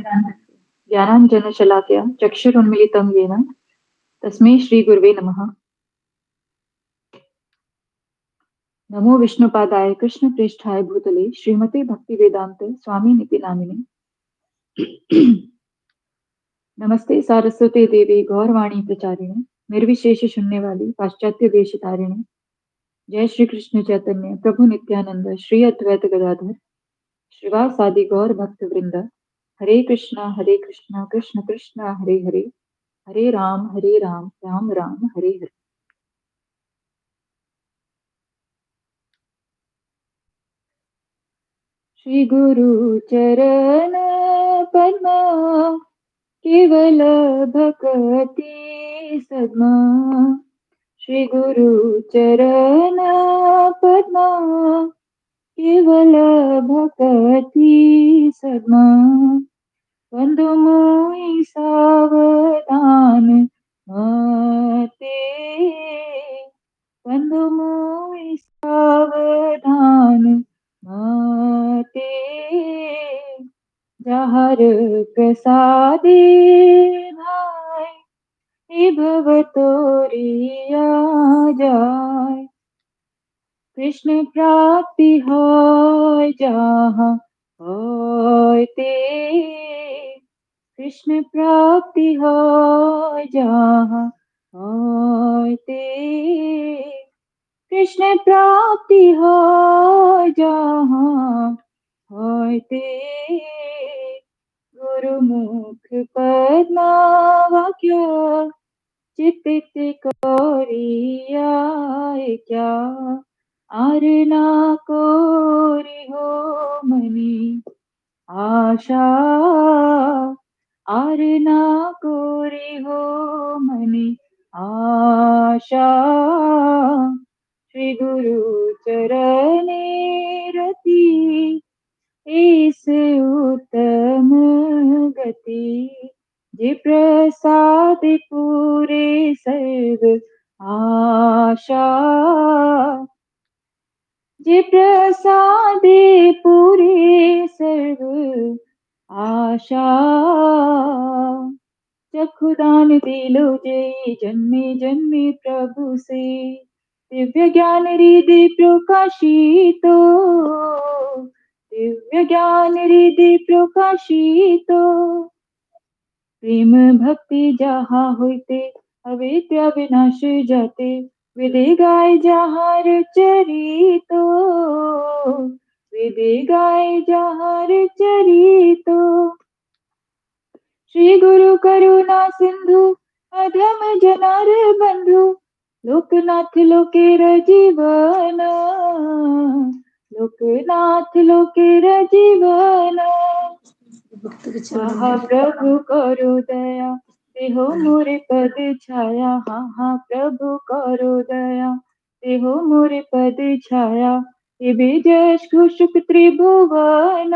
ज्ञानाञ्जनशलाकया चक्षुरुन्मीलितं येन तस्मै श्रीगुरवे नमः। नमो विष्णुपादाय कृष्णप्रेष्ठाय भूतले श्रीमते भक्तिवेदान्त स्वामिनिति नामिने। नमस्ते सारस्वती देवी गौरवाणी प्रचारिणे निर्विशेष शून्यवादी पाश्चात्य देशतारिणे। जय श्री कृष्ण चैतन्य प्रभु नित्यानंद श्री अद्वैत गदाधर श्रीवासादि गौर भक्त वृंद। हरे कृष्णा कृष्ण कृष्ण हरे हरे, हरे राम राम राम हरे हरे। श्री गुरु चरण पद्मा केवल भक्ति सद्मा। श्री गुरु चरण पद्मा केवल भक्ति सद्मा। बंधु मोहि सावधान मते, बंधु मोहि सावधान मते। जहर प्रसादे भाई भव तोरिया जाय। कृष्ण प्राप्ति होय जहाँ होते, कृष्ण प्राप्ति होय जहाँ होते। कृष्ण प्राप्ति होय जहाँ होते। गुरुमुख पद्मा वाक्य चित्त कोरिया क्या। आरना कोरि हो मनी आशा, आरना कोरि हो मनी आशा। श्री गुरु चरणे रति इस उत्तम गति। जे प्रसाद पूरे सर्व आशा, जे प्रसाद पूरे सर्व आशा। चक्षुदान दिलो जय जन्मे जन्मे प्रभु से। दिव्य ज्ञान हृदय प्रकाशितो, दिव्य ज्ञान हृदय प्रकाशितो। प्रेम भक्ति जहाँ होते अवेद्य विनाश जाते। वेदे गाय जहाँ चरितो, वेदे गाय जहाँ चरितो। श्री गुरु करुणा सिंधु अधम जनार बंधु। लोकनाथ लोकेर जीवन, लोकनाथ लोकेर जीवन। हाँ प्रभु करो दया देहो मोरे पद छाया। हाँ प्रभु करो दया देहो मोरे पद छाया। ये बेजश घोषुक त्रिभुवन,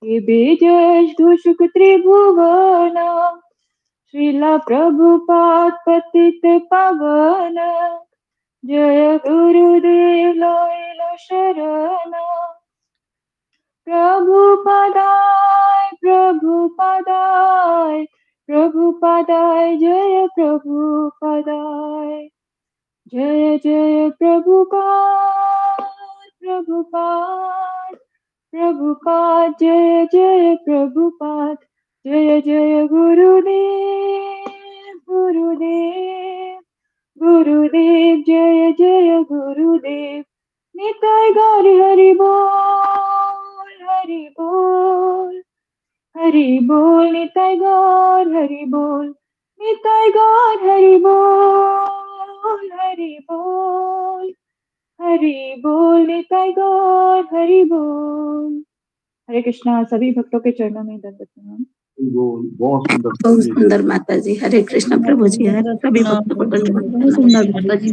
ये बेजश घोषुक त्रिभुवन। श्रीला प्रभुपाद पतित पावन। जय गुरुदेव लोयलो शरण। प्रभुपदाय प्रभुपदाय प्रभुपदाय जय प्रभुपदाय। जय जय प्रभुपाद प्रभुपाद प्रभुपाद। जय जय प्रभुपाद। जय जय गुरुदेव गुरुदेव गुरुदेव। जय जय गुरुदेव। निताय गौर हरि बोल हरि बोल हरि बोल। निताय गौर हरि बोल, निताय गौर हरि बोल हरि बोल हरि बोल। निताय गौर हरि बोल। हरे कृष्णा। सभी भक्तों के चरणों में दंडवत प्रणाम। बहुत सुंदर माता जी। हरे कृष्ण प्रभु जी। सभी भक्तों को बहुत सुंदर माता जी।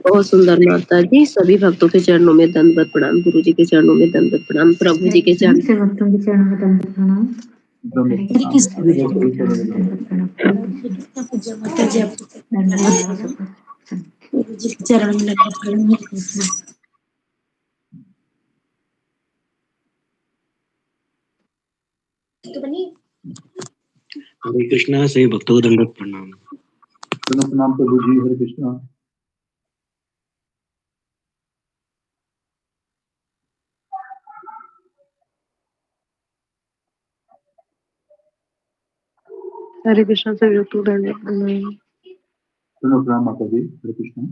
बहुत सुंदर माता जी। सभी भक्तों के चरणों में दंडवत प्रणाम। गुरु जी के चरणों में दंडवत प्रणाम। प्रभु जी के चरणों से भक्तों के चरणों में दंडवत प्रणाम। हरे कृष्ण चरण में हरे कृष्णा से भक्तों को दंडवत प्रणाम। प्रणाम प्रभु जी। हरे कृष्णा। हरे कृष्णा से भक्तों को दंडवत प्रणाम। प्रणाम माता जी। हरे कृष्णा।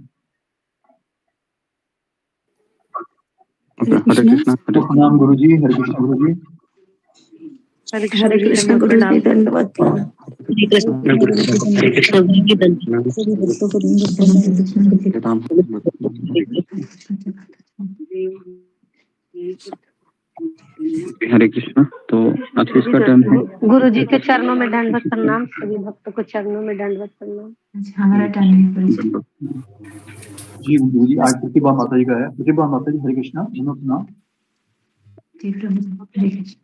हरे कृष्णा। प्रणाम गुरु जी। हरे कृष्णा गुरु जी। हरे हरे कृष्णा गुरु जी, दंडवत प्रणाम। हरे कृष्ण गुरु जी दंडवत सभी भक्तों को दंडवत प्रणाम। हरे कृष्णा। तो आज किसका टर्न है? गुरु जी के चरणों में दंडवत प्रणाम। सभी भक्तों को चरणों में दंडवत प्रणाम। हमारा टर्न है गुरु जी। जी गुरु जी, आज प्रतिभा माता जी का है। प्रतिभा माता जी हरे कृष्णा। प्रणाम। जी प्रभु जी, हरे कृष्ण।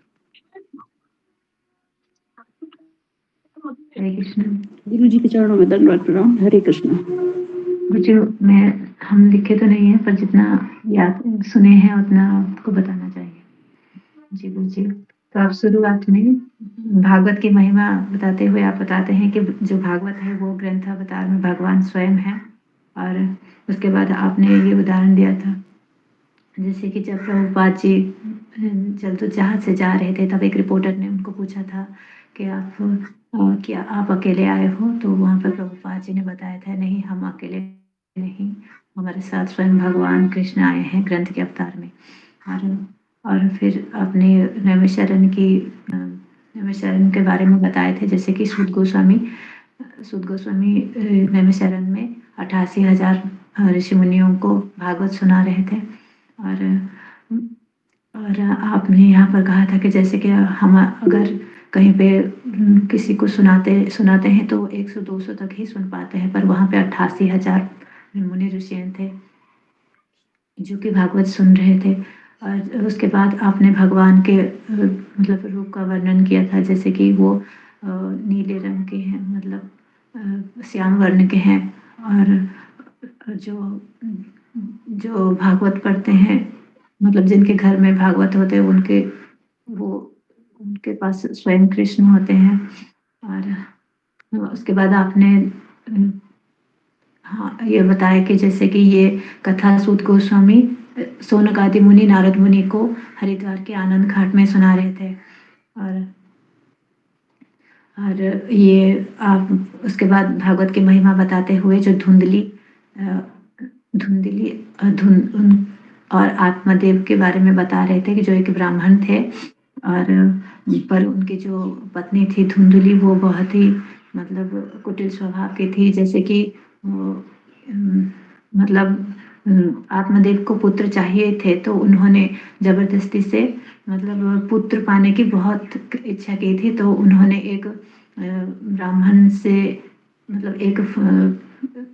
हरे कृष्ण। गुरु जी के चरणों में दंडवत प्रणाम। हरे कृष्णा। गुरु जी, हम लिखे तो नहीं है, पर जितना याद सुने हैं उतना आपको बताना चाहिए। जी गुरु जी, तो आप शुरुआत में भागवत की महिमा बताते हुए आप बताते हैं कि जो भागवत है वो ग्रंथ अवतार में भगवान स्वयं है। और उसके बाद आपने ये उदाहरण दिया था, जैसे कि जब प्रभुपाद जी जब जहाज से जा रहे थे तब एक रिपोर्टर ने उनको पूछा था कि क्या आप अकेले आए हो? तो वहाँ पर प्रभुपाद जी ने बताया था, नहीं हम अकेले नहीं, हमारे साथ स्वयं भगवान कृष्ण आए हैं ग्रंथ के अवतार में। और फिर आपने नैमिषारण्य के बारे में बताए थे, जैसे कि सूत गोस्वामी नैमिषारण्य में 88,000 ऋषि मुनियों को भागवत सुना रहे थे। और आपने यहाँ पर कहा था कि जैसे कि हम अगर कहीं पे किसी को सुनाते हैं तो 100-200 तक ही सुन पाते हैं, पर वहाँ पे 88,000 मुनि ऋषि थे जो कि भागवत सुन रहे थे। और उसके बाद आपने भगवान के मतलब रूप का वर्णन किया था, जैसे कि वो नीले रंग के हैं, मतलब श्याम वर्ण के हैं। और जो भागवत पढ़ते हैं, मतलब जिनके घर में भागवत होते हैं उनके पास स्वयं कृष्ण होते हैं। और उसके बाद आपने हाँ ये बताया कि जैसे कि ये कथा सूत गोस्वामी सौनक आदि मुनि नारद मुनि को हरिद्वार के आनंद घाट में सुना रहे थे। और ये आप उसके बाद भागवत की महिमा बताते हुए जो धुंधली और आत्मदेव के बारे में बता रहे थे कि जो एक ब्राह्मण थे, और पर उनकी जो पत्नी थी धुंधली, वो बहुत ही मतलब कुटिल स्वभाव की थी। जैसे कि मतलब आत्मदेव को पुत्र चाहिए थे, तो उन्होंने जबरदस्ती से मतलब पुत्र पाने की बहुत इच्छा की थी। तो उन्होंने एक ब्राह्मण से मतलब एक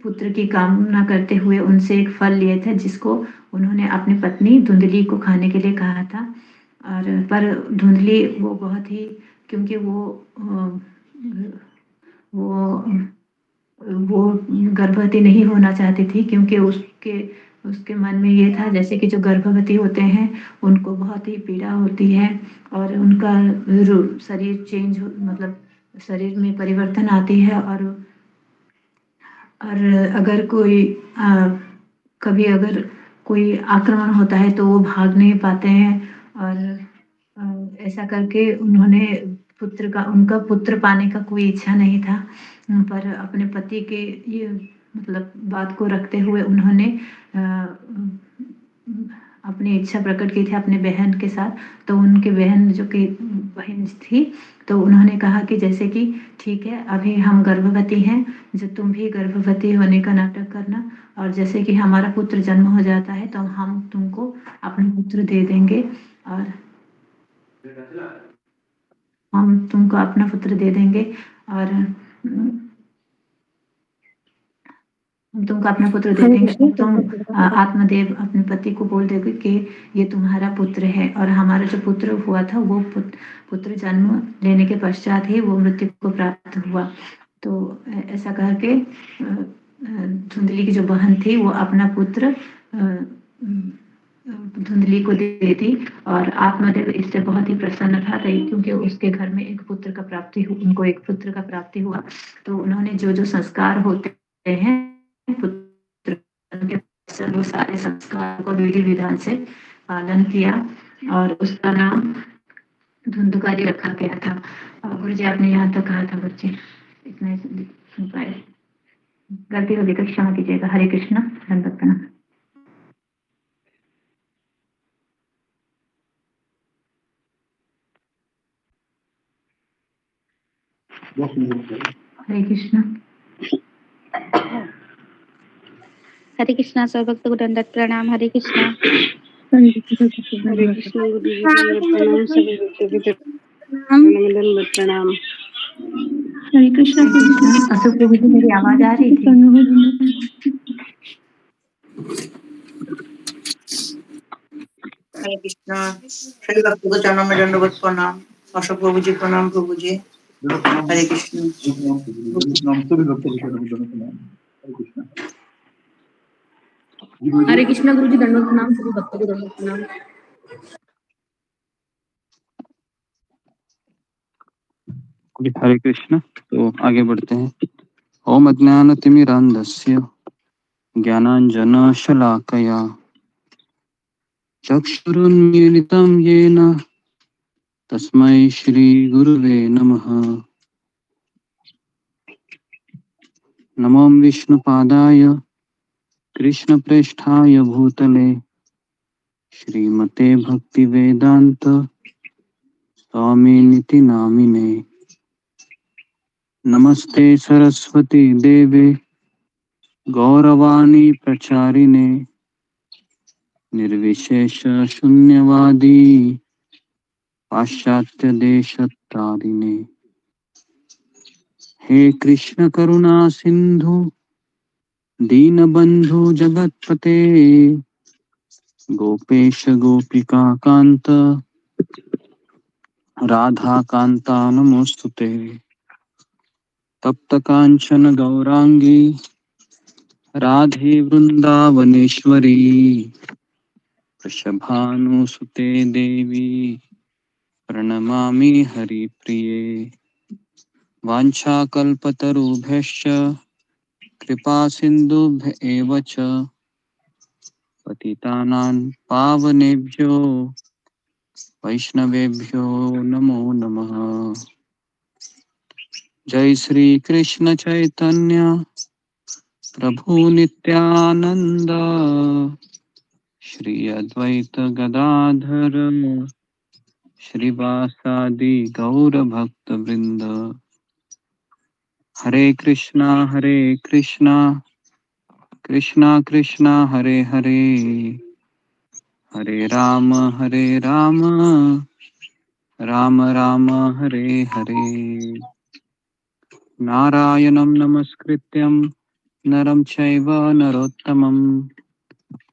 पुत्र की कामना करते हुए उनसे एक फल लिए थे, जिसको उन्होंने अपनी पत्नी धुंधली को खाने के लिए कहा था। और पर धुंधली वो बहुत ही, क्योंकि वो गर्भवती नहीं होना चाहती थी, क्योंकि उसके मन में ये था, जैसे कि जो गर्भवती होते हैं उनको बहुत ही पीड़ा होती है और उनका शरीर मतलब शरीर में परिवर्तन आती है। और अगर कभी अगर कोई आक्रमण होता है तो वो भाग नहीं पाते हैं। और ऐसा करके उनका पुत्र पाने का कोई इच्छा नहीं था, पर अपने पति के ये मतलब बात को रखते हुए उन्होंने अपनी इच्छा प्रकट की थी अपने बहन के साथ। तो उनके बहन थी, तो उन्होंने कहा कि जैसे कि ठीक है, अभी हम गर्भवती हैं, जो तुम भी गर्भवती होने का नाटक करना, और जैसे कि हमारा पुत्र जन्म हो जाता है तो हम तुमको अपना पुत्र दे देंगे, और हम तुमको अपना पुत्र दे देंगे, और हम तुमको अपना पुत्र दे देंगे। और तुम आत्मदेव अपने पति को बोल दोगे कि ये तुम्हारा पुत्र है, और हमारा जो पुत्र हुआ था वो पुत्र जन्म लेने के पश्चात ही वो मृत्यु को प्राप्त हुआ। तो ऐसा करके धुंधली की जो बहन थी वो अपना पुत्र धुंधली को दे दी और आत्मदेव इससे बहुत ही प्रसन्न था क्योंकि उसके घर में एक पुत्र का प्राप्ति उनको एक पुत्र का प्राप्ति हुआ। तो उन्होंने जो जो संस्कार होते हैं पुत्र के, वो सारे संस्कार को विधि विधान से पालन किया और उसका नाम धुंधुकारी रखा गया था। गुरु जी आपने यहाँ तक कहा था बच्चे, इतना ही सुन पाए, गलती होगी तो क्षमा कीजिएगा। हरे कृष्णा, दंडवत प्रणाम। हरे कृष्णा। हरे कृष्णा सर्वभक्त को दंडवत प्रणाम। हरे कृष्णा। हरे कृष्ण गुरु जी दंडवत प्रणाम। सभी भक्तों के चरणों में दंडवत प्रणाम। हरे कृष्णा। अशोक प्रभु जी, मेरी आवाज आ रही थी? हरे कृष्णा। सभी भक्तों को चरणों में दंडवत प्रणाम। अशोक प्रभु जी प्रणाम। प्रभु जी हरे कृष्ण। सभी भक्तों के चरणों में दंडवत प्रणाम। हरे कृष्णा। हरे कृष्णा गुरु जी दंडवत प्रणाम। सभी भक्तों को दंडवत प्रणाम। हरे कृष्ण। तो आगे बढ़ते हैं। ओम अज्ञानतिमिरान्धस्य ज्ञानाञ्जनशलाकया चक्षुरुन्मीलितं येन तस्मै श्रीगुरुवे नमः। नमो विष्णुपादाय कृष्णप्रेष्ठाय भूतले श्रीमते भक्तिवेदान्त स्वामिनिति नामिने। नमस्ते सरस्वती देवे गौरवाणी प्रचारिणे निर्विशेष शून्यवादी पाश्चात्य देशतारिणे। हे कृष्ण करुणा सिंधु दीनबंधु जगतपते गोपेश गोपिका कांत राधा कांता नमोस्तुते। तप्त कांचन गौरांगी राधे वृंदावनेश्वरी वृषभानुसुते देवी प्रणमामि हरिप्रिये। वाञ्छाकल्पतरुभ्यश्च कृपा सिन्धुभ्य एव च पतितानां पावनेभ्यो वैष्णवेभ्यो नमो नमः। जय श्री कृष्ण चैतन्य प्रभु नित्यानंद श्री अद्वैत गदाधर श्रीवासादि गौर भक्त वृंद। हरे कृष्णा कृष्णा कृष्णा हरे हरे हरे राम राम राम हरे हरे। नारायणं नमस्कृत्यं नरं चैव नरोत्तमं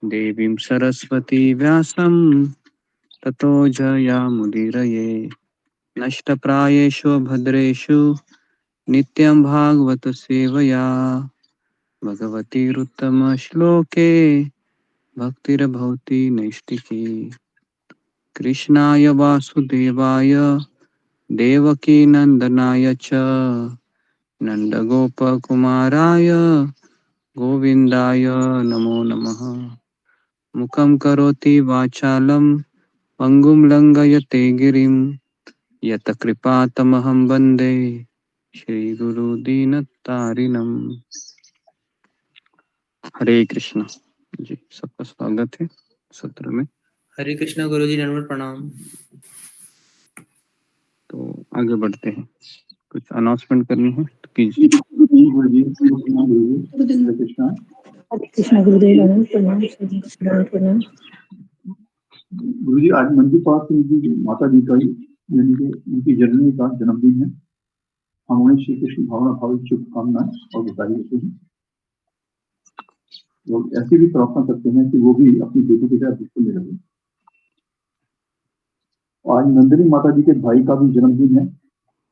देवीं सरस्वती व्यासं ततो जयामुदीरये। नष्टप्रायेषु भद्रेषु नित्यं भागवत सेवया भगवतीरुत्तमश्लोके भक्तिर्भवति नैष्टिकी। कृष्णाय वासुदेवाय देवकी नंदनाय च नंदगोपकुमाराय गोविन्दाय नमो नमः। मुखं करोति वाचालं पङ्गुं लङ्घयते गिरिं यत् कृपातमहं वन्दे श्रीगुरुदीनतारिणम्। हरे कृष्ण जी, सबका स्वागत है सत्र में। हरे कृष्णा गुरु जी दंडवत प्रणाम। तो आगे बढ़ते हैं, कुछ अनाउंसमेंट करनी है तो कीजिए। हरे कृष्णा गुरुदेव दंडवत प्रणाम। सभी को दंडवत प्रणाम। गुरु जी आज मंजू पास जी माता जी का यानी कि उनकी जननी का जन्मदिन है। हम उन्हें श्री कृष्ण भावना भावी शुभकामनाएं और बधाई देते हैं। और ऐसी भी प्रार्थना करते हैं कि वो भी अपनी बेटी के साथ बिल्कुल रहे। आज नंदिनी माता जी के भाई का भी जन्मदिन है।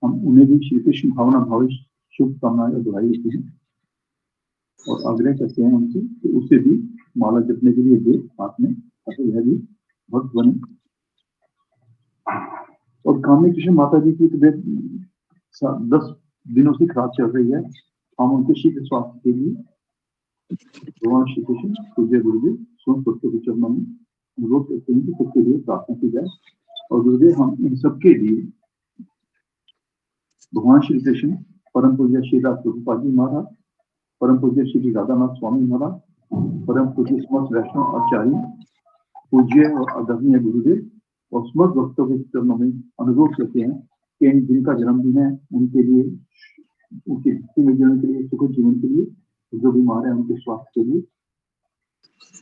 हम उन्हें भी श्री कृष्ण भावना भावी शुभकामनाएं और बधाई देते हैं और आग्रह करते हैं उनसे कि उसे भी माला जपने के लिए दे हाथ में ताकि यह भी भक्त बने। और कामनी कृष्ण माता जी की तबीयत 10 दिनों से खराब चल रही है। हम उनके शीघ्र स्वास्थ्य के लिए भगवान श्री कृष्ण पूज्य गुरुदेव स्वयं भक्तों के चरणों में अनुरोध करते हैं कि सबके लिए प्रार्थना की जाए। और गुरुदेव हम इन सबके लिए भगवान श्री कृष्ण, परम पूज्य श्री दास प्रभुपाद जी महाराज, परम पूज्य श्री राधानाथ स्वामी महाराज, परम पूज्य समस्त वैष्णव आचार्य, पूज्य और आदरणीय गुरुदेव और समस्त भक्तों के चरणों में अनुरोध करते हैं कि जिनका जन्मदिन है उनके लिए, उनके भक्तिमय जीवन के लिए, सुखद जीवन के लिए, जो बीमार है उनके स्वास्थ्य के लिए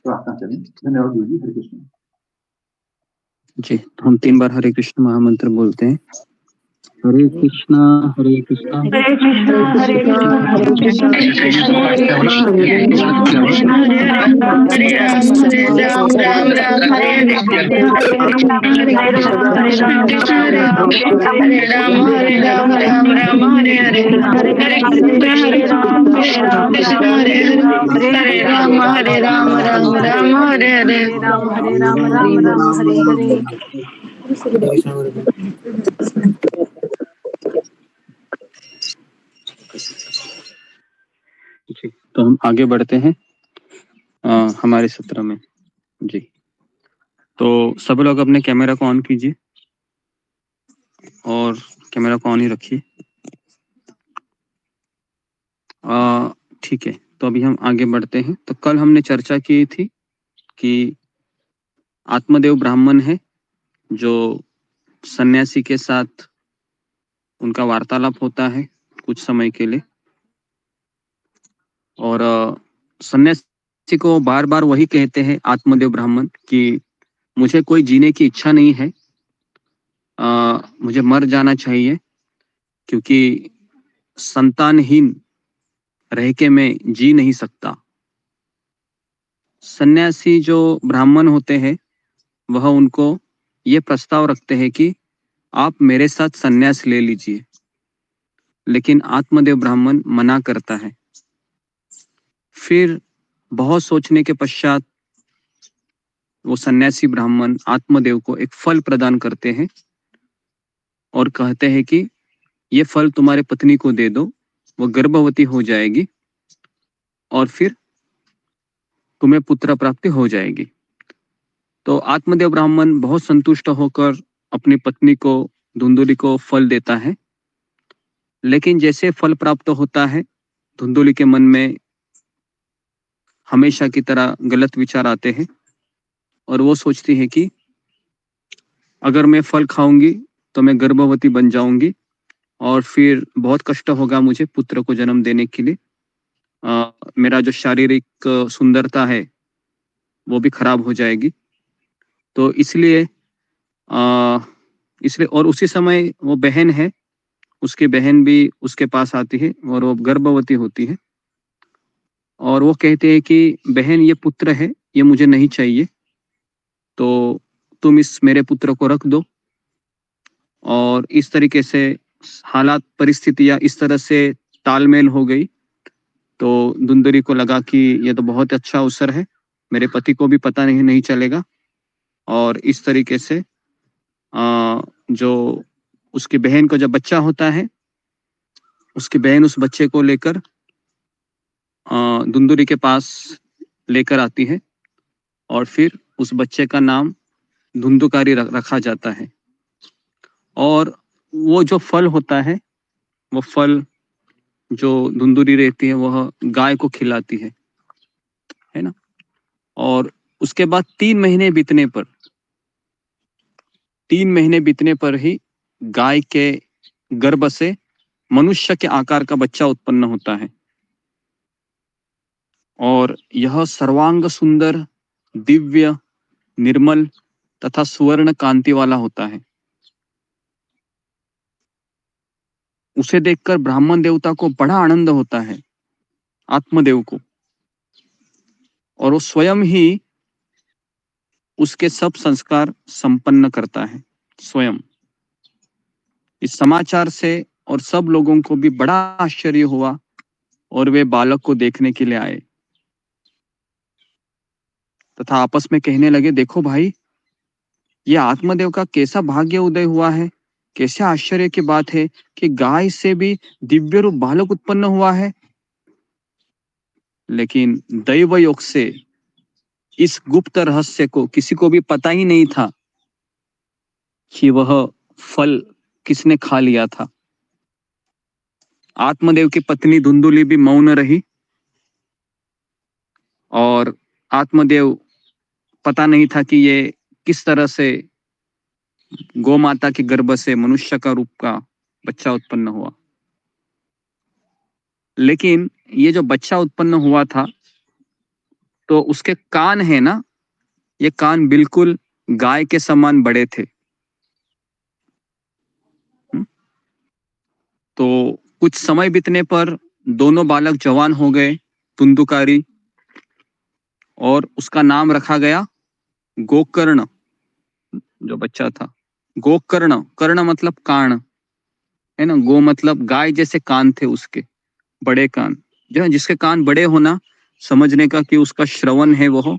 प्रार्थना करें। धन्यवाद गुरु जी। हरे कृष्ण जी। तो हम 3 बार हरे कृष्ण महामंत्र बोलते हैं। हरे कृष्णा हरे कृष्णा हरे कृष्णा हरे कृष्णा हरे कृष्णा हरे कृष्णा हरे राम राम राम राम हरे हरे हरे राम कृष्ण हरे राम हरे हरे हरे कृष्णा हरे राम कृष्ण हरे राम हरे राम हरे हरे हरे राम हरे हरे। जी। तो हम आगे बढ़ते हैं हमारे सत्र में। जी। तो सब लोग अपने कैमरा को ऑन कीजिए और कैमरा को ऑन ही रखिए। ठीक है। तो अभी हम आगे बढ़ते हैं। तो कल हमने चर्चा की थी कि आत्मदेव ब्राह्मण है जो सन्यासी के साथ उनका वार्तालाप होता है कुछ समय के लिए, और सन्यासी को बार बार वही कहते हैं आत्मदेव ब्राह्मण कि मुझे कोई जीने की इच्छा नहीं है, मुझे मर जाना चाहिए, क्योंकि संतानहीन रह के मैं जी नहीं सकता। सन्यासी जो ब्राह्मण होते हैं वह उनको ये प्रस्ताव रखते हैं कि आप मेरे साथ सन्यास ले लीजिए, लेकिन आत्मदेव ब्राह्मण मना करता है। फिर बहुत सोचने के पश्चात वो सन्यासी ब्राह्मण आत्मदेव को एक फल प्रदान करते हैं और कहते हैं कि ये फल तुम्हारे पत्नी को दे दो, वो गर्भवती हो जाएगी और फिर तुम्हें पुत्र प्राप्ति हो जाएगी। तो आत्मदेव ब्राह्मण बहुत संतुष्ट होकर अपनी पत्नी को, धुंधुली को फल देता है। लेकिन जैसे फल प्राप्त होता है, धुंधुली के मन में हमेशा की तरह गलत विचार आते हैं और वो सोचती है कि अगर मैं फल खाऊंगी तो मैं गर्भवती बन जाऊंगी और फिर बहुत कष्ट होगा मुझे पुत्र को जन्म देने के लिए। मेरा जो शारीरिक सुंदरता है वो भी खराब हो जाएगी। तो इसलिए और उसी समय वो बहन है, उसकी बहन भी उसके पास आती है और वो गर्भवती होती है और वो कहते हैं कि बहन ये पुत्र है, ये मुझे नहीं चाहिए, तो तुम इस मेरे पुत्र को रख दो। और इस तरीके से हालात, परिस्थितियां इस तरह से तालमेल हो गई। तो धुंधुली को लगा कि ये तो बहुत अच्छा अवसर है, मेरे पति को भी पता नहीं चलेगा। और इस तरीके से जो उसकी बहन को जब बच्चा होता है, उसकी बहन उस बच्चे को लेकर धुंधुली के पास लेकर आती है और फिर उस बच्चे का नाम धुंधुकारी रखा जाता है। और वो जो फल होता है, वो फल जो धुंधुली रहती है वह गाय को खिलाती है ना। और उसके बाद 3 महीने बीतने पर ही गाय के गर्भ से मनुष्य के आकार का बच्चा उत्पन्न होता है और यह सर्वांग सुंदर, दिव्य, निर्मल तथा सुवर्ण कांति वाला होता है। उसे देखकर ब्राह्मण देवता को बड़ा आनंद होता है, आत्मदेव को, और वो स्वयं ही उसके सब संस्कार संपन्न करता है स्वयं। इस समाचार से और सब लोगों को भी बड़ा आश्चर्य हुआ और वे बालक को देखने के लिए आए। तथा आपस में कहने लगे, देखो भाई, ये आत्मदेव का कैसा भाग्य उदय हुआ है, कैसे आश्चर्य की बात है कि गाय से भी दिव्य रूप बालक उत्पन्न हुआ है। लेकिन दैव योग से इस गुप्त रहस्य को किसी को भी पता ही नहीं था कि वह फल किसने खा लिया था। आत्मदेव की पत्नी धुंधुली भी मौन रही और आत्मदेव पता नहीं था कि ये किस तरह से गौ माता के गर्भ से मनुष्य का रूप का बच्चा उत्पन्न हुआ। लेकिन ये जो बच्चा उत्पन्न हुआ था तो उसके कान है ना, ये कान बिल्कुल गाय के समान बड़े थे। तो कुछ समय बीतने पर दोनों बालक जवान हो गए, धुंधुकारी, और उसका नाम रखा गया गोकर्ण, जो बच्चा था। गोकर्ण, कर्ण मतलब कान है ना, गो मतलब गाय जैसे कान थे उसके, बड़े कान। जो जिसके कान बड़े होना समझने का कि उसका श्रवण है वो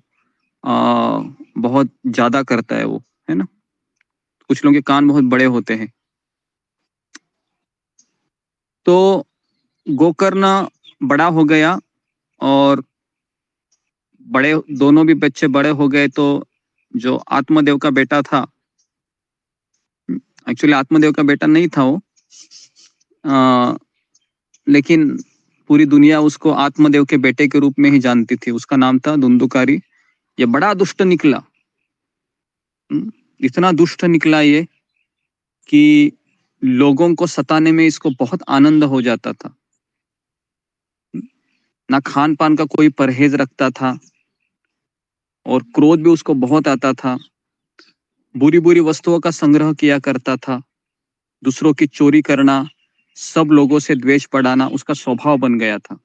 बहुत ज्यादा करता है वो, है ना। कुछ लोगों के कान बहुत बड़े होते हैं। तो गोकर्ण बड़ा हो गया और बड़े दोनों भी बच्चे बड़े हो गए। तो जो आत्मदेव का बेटा था, एक्चुअली आत्मदेव का बेटा नहीं था वो, लेकिन पूरी दुनिया उसको आत्मदेव के बेटे के रूप में ही जानती थी। उसका नाम था धुंधुकारी। ये बड़ा दुष्ट निकला, इतना दुष्ट निकला ये कि लोगों को सताने में इसको बहुत आनंद हो जाता था। ना खान पान का कोई परहेज रखता था और क्रोध भी उसको बहुत आता था। बुरी बुरी वस्तुओं का संग्रह किया करता था, दूसरों की चोरी करना, सब लोगों से द्वेष बढ़ाना उसका स्वभाव बन गया था।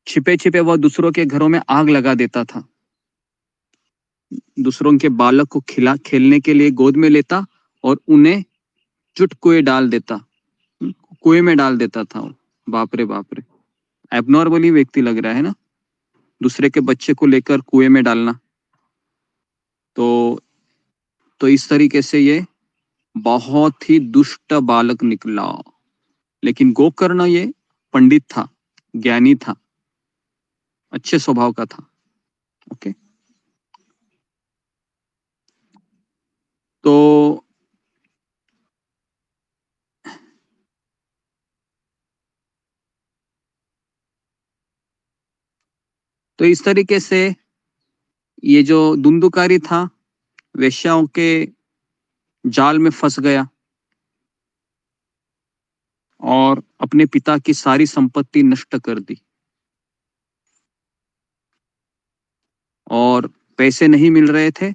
छिपे छिपे वह दूसरों के घरों में आग लगा देता था। दूसरों के बालक को खेलने के लिए गोद में लेता और उन्हें कुएं डाल देता, कुएं में डाल देता था वो। बाप रे बाप रे, एबनॉर्मली व्यक्ति लग रहा है ना, दूसरे के बच्चे को लेकर कुएं में डालना। तो इस तरीके से ये बहुत ही दुष्ट बालक निकला। लेकिन गोकर्ण ये पंडित था, ज्ञानी था, अच्छे स्वभाव का था। ओके, तो इस तरीके से ये जो धुंधुकारी था वेश्याओं के जाल में फंस गया और अपने पिता की सारी संपत्ति नष्ट कर दी और पैसे नहीं मिल रहे थे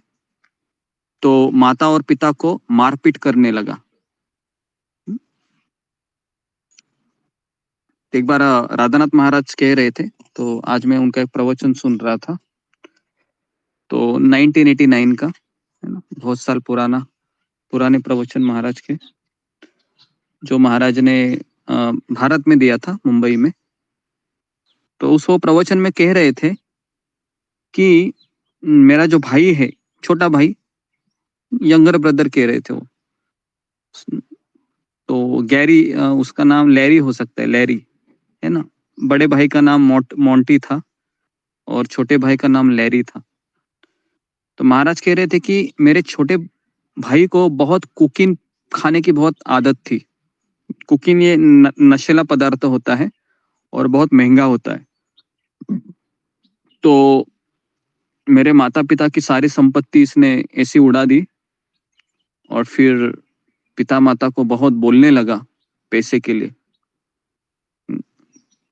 तो माता और पिता को मारपीट करने लगा। एक बार राधानाथ महाराज कह रहे थे, तो आज मैं उनका एक प्रवचन सुन रहा था। तो 1989 का है ना, बहुत साल पुराने प्रवचन महाराज के, जो महाराज ने भारत में दिया था, मुंबई में। तो उस वो प्रवचन में कह रहे थे कि मेरा जो भाई है, छोटा भाई, यंगर ब्रदर कह रहे थे वो, तो गैरी, उसका नाम लैरी हो सकता है, लैरी है ना। बड़े भाई का नाम मोंटी था और छोटे भाई का नाम लैरी था। तो महाराज कह रहे थे कि मेरे छोटे भाई को बहुत कुकिंग खाने की बहुत आदत थी। कुकिंग ये नशीला पदार्थ होता है और बहुत महंगा होता है। तो मेरे माता पिता की सारी संपत्ति इसने ऐसी उड़ा दी और फिर पिता माता को बहुत बोलने लगा पैसे के लिए।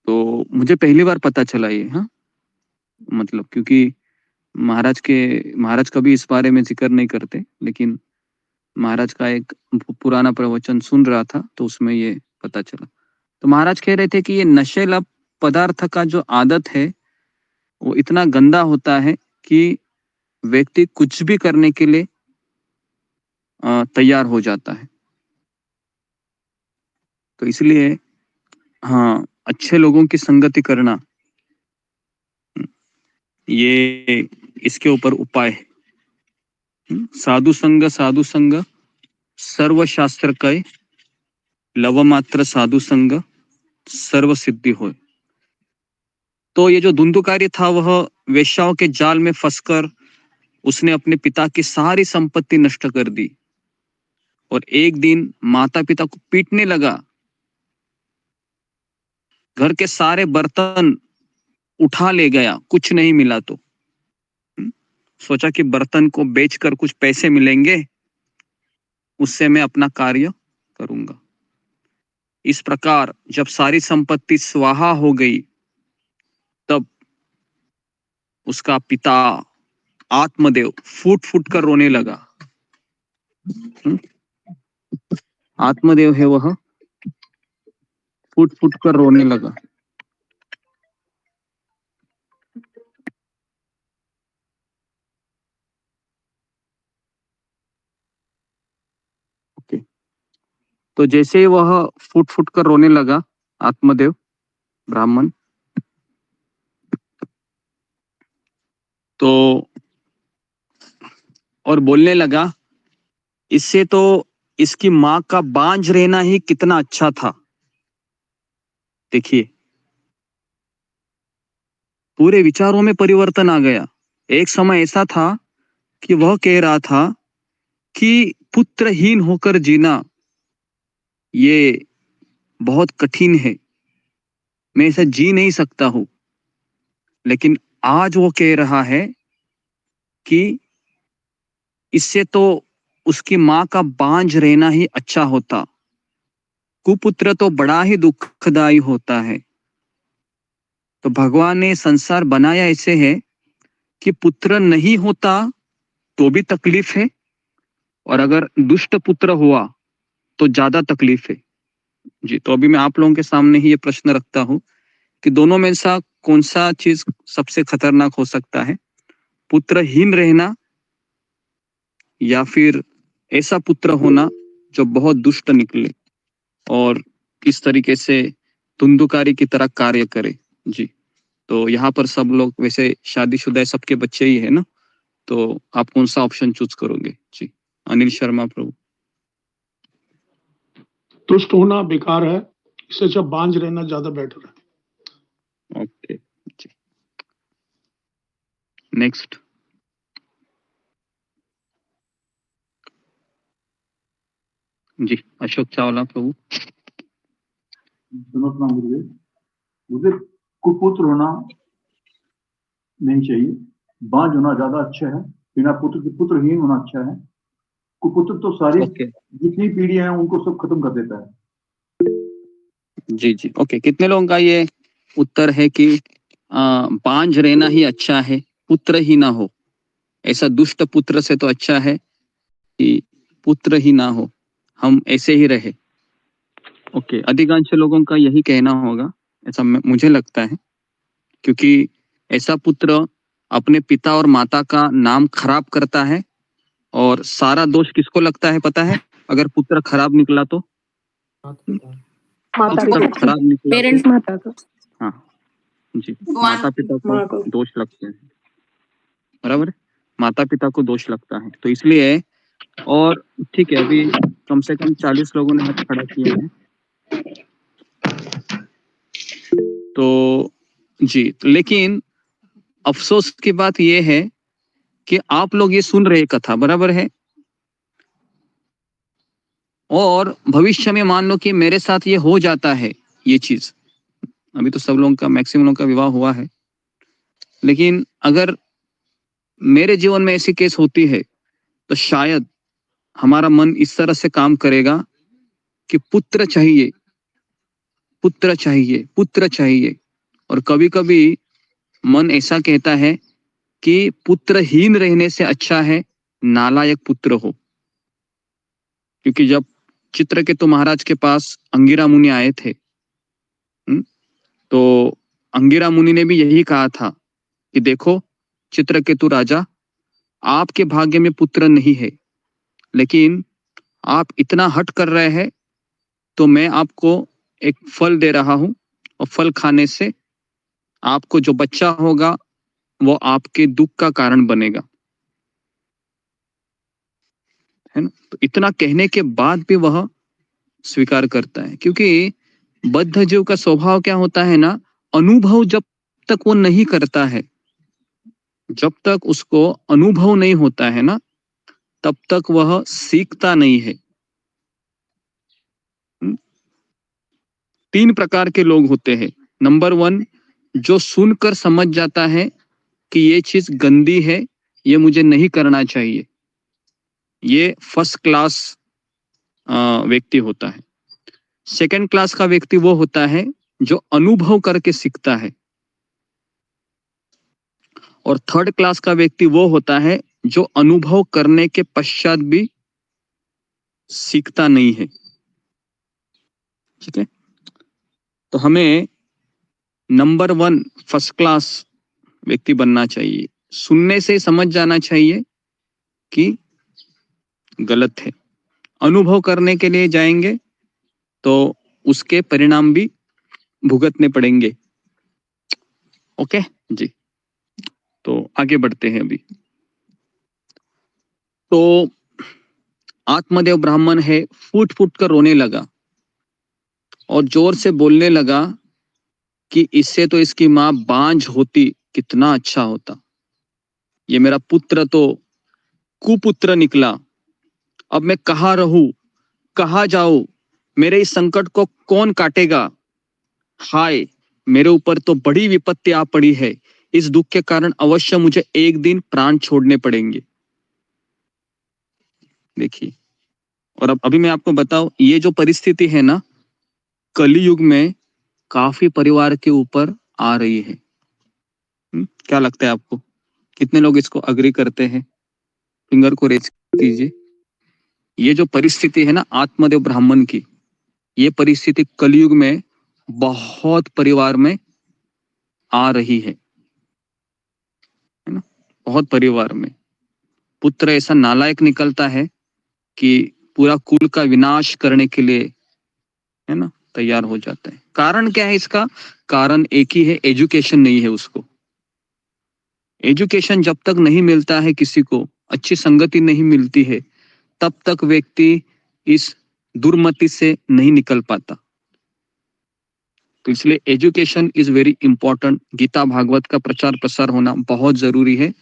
तो मुझे पहली बार पता चला ये, हाँ, मतलब क्योंकि महाराज कभी इस बारे में जिक्र नहीं करते, लेकिन महाराज का एक पुराना प्रवचन सुन रहा था तो उसमें ये पता चला। तो महाराज कह रहे थे कि ये नशीला पदार्थ का जो आदत है वो इतना गंदा होता है कि व्यक्ति कुछ भी करने के लिए तैयार हो जाता है। तो इसलिए हाँ, अच्छे लोगों की संगति करना ये इसके ऊपर उपाय है। साधु संग सर्व शास्त्र कय, लव मात्र साधु संग सर्व सिद्धि होय। तो ये जो धुंधुकारी था वह वेश्याओं के जाल में फंसकर उसने अपने पिता की सारी संपत्ति नष्ट कर दी और एक दिन माता पिता को पीटने लगा। घर के सारे बर्तन उठा ले गया, कुछ नहीं मिला तो सोचा कि बर्तन को बेचकर कुछ पैसे मिलेंगे, उससे मैं अपना कार्य करूंगा। इस प्रकार जब सारी संपत्ति स्वाहा हो गई तब उसका पिता आत्मदेव फूट फूट कर रोने लगा। आत्मदेव है वह फूट फूट कर रोने लगा। ओके, तो जैसे ही वह फूट फूट कर रोने लगा आत्मदेव ब्राह्मण, तो और बोलने लगा इससे तो इसकी मां का बांझ रहना ही कितना अच्छा था। देखिए पूरे विचारों में परिवर्तन आ गया। एक समय ऐसा था कि वह कह रहा था कि पुत्रहीन होकर जीना ये बहुत कठिन है, मैं ऐसा जी नहीं सकता हूं। लेकिन आज वो कह रहा है कि इससे तो उसकी मां का बांझ रहना ही अच्छा होता। कुपुत्र तो बड़ा ही दुखदायी होता है। तो भगवान ने संसार बनाया ऐसे है कि पुत्र नहीं होता तो भी तकलीफ है और अगर दुष्ट पुत्र हुआ तो ज्यादा तकलीफ है। जी, तो अभी मैं आप लोगों के सामने ही ये प्रश्न रखता हूं कि दोनों में से कौन सा चीज सबसे खतरनाक हो सकता है, पुत्रहीन रहना या फिर ऐसा पुत्र होना जो बहुत दुष्ट निकले और किस तरीके से धुंधुकारी की तरह कार्य करे। जी, तो यहाँ पर सब लोग वैसे शादीशुदा सबके बच्चे ही है ना, तो आप कौन सा ऑप्शन चूज करोगे? जी, अनिल शर्मा प्रभु। दुष्ट होना बेकार है, इससे अच्छा बांझ रहना ज्यादा बेटर है। ओके जी, नेक्स्ट। जी, अशोक चावला प्रभु। मुझे कुपुत्र होना नहीं चाहिए, बांझ होना ज्यादा अच्छा है। बिना पुत्र के पुत्रहीन होना अच्छा है। कुपुत्र तो सारी जितनी पीढ़ियां हैं उनको सब खत्म कर देता है। जी जी, ओके। कितने लोगों का ये उत्तर है कि बांझ रहना ही अच्छा है, पुत्र ही ना हो। ऐसा दुष्ट पुत्र से तो अच्छा है कि पुत्र ही ना हो, हम ऐसे ही रहे। ओके, अधिकांश लोगों का यही कहना होगा, ऐसा मुझे लगता है, क्योंकि ऐसा पुत्र अपने पिता और माता का नाम खराब करता है। और सारा दोष किसको लगता है पता है? अगर पुत्र खराब निकला तो खराब निकला, पेरेंट्स माता को, हाँ जी, माता पिता को दोष लगते हैं, बराबर है, माता पिता को दोष लगता है। तो इसलिए, और ठीक है, अभी कम से कम 40 लोगों ने हाथ खड़ा किया है। तो जी, लेकिन अफसोस की बात यह है कि आप लोग ये सुन रहे कथा, बराबर है, और भविष्य में मान लो कि मेरे साथ ये हो जाता है ये चीज। अभी तो सब लोगों का, मैक्सिमम लोगों का विवाह हुआ है, लेकिन अगर मेरे जीवन में ऐसी केस होती है तो शायद हमारा मन इस तरह से काम करेगा कि पुत्र चाहिए, पुत्र चाहिए, पुत्र चाहिए। और कभी कभी मन ऐसा कहता है कि पुत्रहीन रहने से अच्छा है नालायक पुत्र हो। क्योंकि जब चित्रकेतु महाराज के पास अंगिरा मुनि आए थे, तो अंगिरा मुनि ने भी यही कहा था कि देखो चित्रकेतु राजा, आपके भाग्य में पुत्र नहीं है, लेकिन आप इतना हट कर रहे हैं तो मैं आपको एक फल दे रहा हूं, और फल खाने से आपको जो बच्चा होगा वो आपके दुख का कारण बनेगा, है ना। तो इतना कहने के बाद भी वह स्वीकार करता है, क्योंकि बद्ध जीव का स्वभाव क्या होता है ना, अनुभव जब तक वो नहीं करता है, जब तक उसको अनुभव नहीं होता है ना, तब तक वह सीखता नहीं है। 3 प्रकार के लोग होते हैं। नंबर 1, जो सुनकर समझ जाता है कि ये चीज गंदी है, ये मुझे नहीं करना चाहिए, ये फर्स्ट क्लास व्यक्ति होता है। सेकंड क्लास का व्यक्ति वो होता है जो अनुभव करके सीखता है, और थर्ड क्लास का व्यक्ति वो होता है जो अनुभव करने के पश्चात भी सीखता नहीं है। ठीक है, तो हमें नंबर 1 फर्स्ट क्लास व्यक्ति बनना चाहिए। सुनने से समझ जाना चाहिए कि गलत है, अनुभव करने के लिए जाएंगे तो उसके परिणाम भी भुगतने पड़ेंगे। ओके जी, तो आगे बढ़ते हैं अभी। तो आत्मदेव ब्राह्मण है, फूट फूट कर रोने लगा और जोर से बोलने लगा कि इससे तो इसकी माँ बांझ होती कितना अच्छा होता, ये मेरा पुत्र तो कुपुत्र निकला, अब मैं कहाँ रहूं, कहाँ जाऊं, मेरे इस संकट को कौन काटेगा, हाय मेरे ऊपर तो बड़ी विपत्ति आ पड़ी है, इस दुख के कारण अवश्य मुझे एक दिन प्राण छोड़ने पड़ेंगे। देखिए, और अब अभी मैं आपको बताऊं, ये जो परिस्थिति है ना, कलयुग में काफी परिवार के ऊपर आ रही है। क्या लगता है आपको, कितने लोग इसको अग्री करते हैं? फिंगर को रेज कीजिए। ये जो परिस्थिति है ना आत्मदेव ब्राह्मण की, ये परिस्थिति कलयुग में बहुत परिवार में आ रही है ना। बहुत परिवार में पुत्र ऐसा नालायक निकलता है कि पूरा कुल का विनाश करने के लिए, है ना, तैयार हो जाता है। कारण क्या है इसका? कारण एक ही है, एजुकेशन नहीं है उसको। एजुकेशन जब तक नहीं मिलता है किसी को, अच्छी संगति नहीं मिलती है, तब तक व्यक्ति इस दुर्मति से नहीं निकल पाता। तो इसलिए education is very important. Gita Bhagavat का प्रचार प्रसार होना बहुत जरूरी है,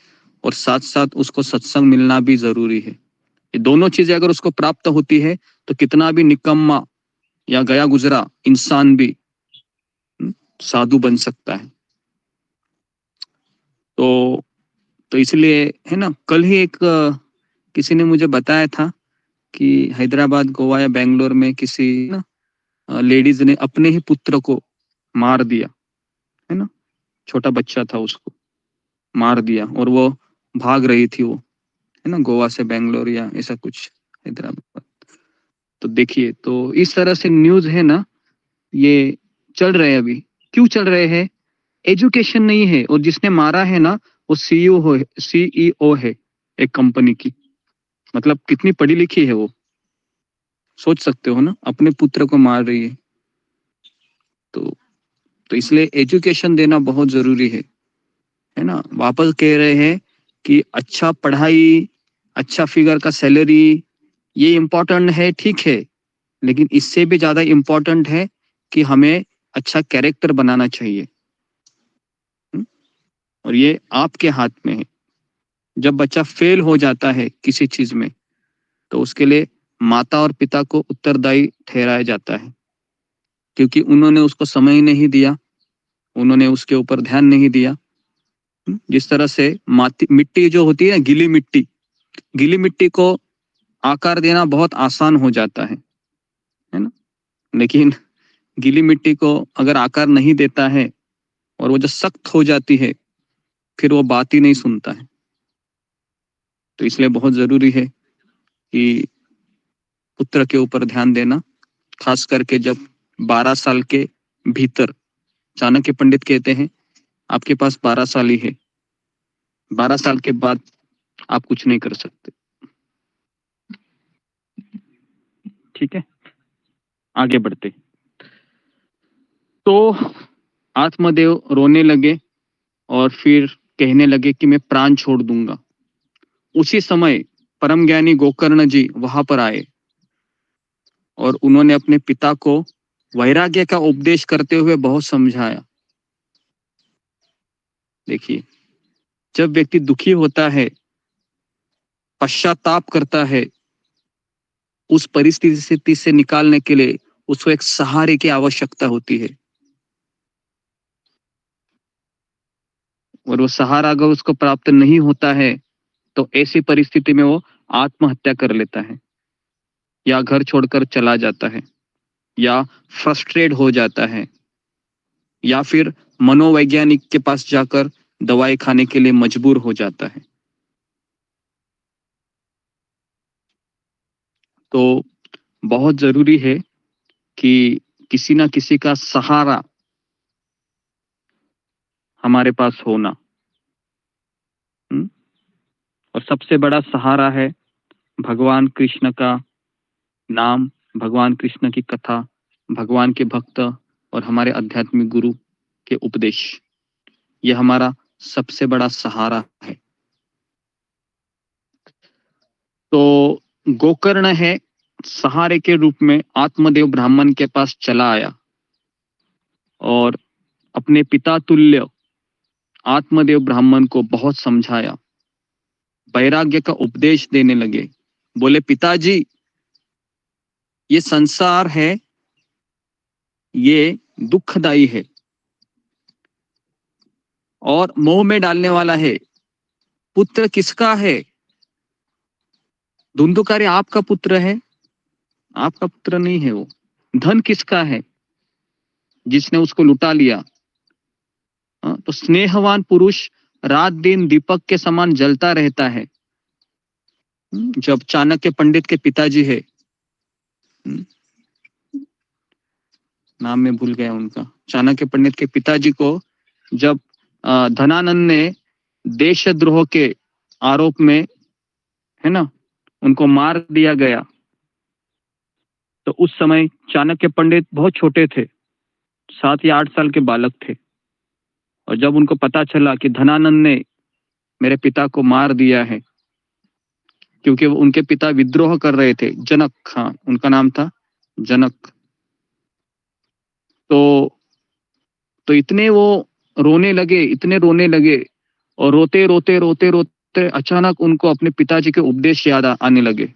और साथ साथ उसको सत्संग मिलना भी जरूरी है। ये दोनों चीजें अगर उसको प्राप्त होती है तो कितना भी निकम्मा या गया गुजरा इंसान भी साधु बन सकता है। तो इसलिए, है ना, कल ही एक किसी ने मुझे बताया था कि हैदराबाद, गोवा या बेंगलोर में किसी ना लेडीज ने अपने ही पुत्र को मार दिया, है ना, छोटा बच्चा था, उसको मार दिया, और वो भाग रही थी, वो, है ना, गोवा से बेंगलोर या ऐसा कुछ, हैदराबाद। तो देखिए, तो इस तरह से न्यूज है ना, ये चल रहे हैं अभी। क्यों चल रहे हैं? एजुकेशन नहीं है, और जिसने मारा है ना वो सीईओ है एक कंपनी की। मतलब कितनी पढ़ी लिखी है वो, सोच सकते हो ना, अपने पुत्र को मार रही है। तो इसलिए एजुकेशन देना बहुत जरूरी है ना। वापस कह रहे हैं कि अच्छा पढ़ाई, अच्छा फिगर का सैलरी, ये इम्पोर्टेंट है, ठीक है, लेकिन इससे भी ज्यादा इम्पोर्टेंट है कि हमें अच्छा कैरेक्टर बनाना चाहिए। और ये आपके हाथ में है। जब बच्चा फेल हो जाता है किसी चीज में, तो उसके लिए माता और पिता को उत्तरदायी ठहराया जाता है, क्योंकि उन्होंने उसको समय नहीं दिया, उन्होंने उसके ऊपर ध्यान नहीं दिया। जिस तरह से मिट्टी जो होती है, गीली मिट्टी को आकार देना बहुत आसान हो जाता है ना, लेकिन गीली मिट्टी को अगर आकार नहीं देता है और वो जो सख्त हो जाती है, फिर वो बात ही नहीं सुनता है। तो इसलिए बहुत जरूरी है कि पुत्र के ऊपर ध्यान देना, खास करके जब 12 साल के भीतर। चाणक्य पंडित कहते हैं आपके पास 12 साल ही है, 12 साल के बाद आप कुछ नहीं कर सकते। ठीक है, आगे बढ़ते। तो आत्मदेव रोने लगे और फिर कहने लगे कि मैं प्राण छोड़ दूंगा। उसी समय परम ज्ञानी गोकर्ण जी वहां पर आए और उन्होंने अपने पिता को वैराग्य का उपदेश करते हुए बहुत समझाया। देखिए, जब व्यक्ति दुखी होता है, पश्चाताप करता है, उस परिस्थिति से निकालने के लिए उसको एक सहारे की आवश्यकता होती है, और वो सहारा अगर उसको प्राप्त नहीं होता है तो ऐसी परिस्थिति में वो आत्महत्या कर लेता है, या घर छोड़कर चला जाता है, या फ्रस्ट्रेट हो जाता है, या फिर मनोवैज्ञानिक के पास जाकर दवाई खाने के लिए मजबूर हो जाता है। तो बहुत जरूरी है कि किसी ना किसी का सहारा हमारे पास होना। और सबसे बड़ा सहारा है भगवान कृष्ण का नाम, भगवान कृष्ण की कथा, भगवान के भक्त और हमारे आध्यात्मिक गुरु के उपदेश। यह हमारा सबसे बड़ा सहारा है। तो गोकर्ण है सहारे के रूप में आत्मदेव ब्राह्मण के पास चला आया और अपने पिता तुल्य आत्मदेव ब्राह्मण को बहुत समझाया, वैराग्य का उपदेश देने लगे। बोले, पिताजी, ये संसार है, ये दुखदाई है और मोह में डालने वाला है। पुत्र किसका है? धुंधुकारी आपका पुत्र है? आपका पुत्र नहीं है वो। धन किसका है? जिसने उसको लुटा लिया। तो स्नेहवान पुरुष रात दिन दीपक के समान जलता रहता है। जब चाणक्य पंडित के पिताजी है, नाम में भूल गया उनका, चाणक्य पंडित के पिताजी को जब धनानंद ने देशद्रोह के आरोप में, है ना, उनको मार दिया गया, तो उस समय चाणक्य पंडित बहुत छोटे थे, 7 या 8 साल के बालक थे। और जब उनको पता चला कि धनानंद ने मेरे पिता को मार दिया है, क्योंकि उनके पिता विद्रोह कर रहे थे, जनक, हाँ उनका नाम था जनक, तो इतने वो रोने लगे, इतने रोने लगे, और रोते रोते रोते रोते अचानक उनको अपने पिताजी के उपदेश याद आने लगे।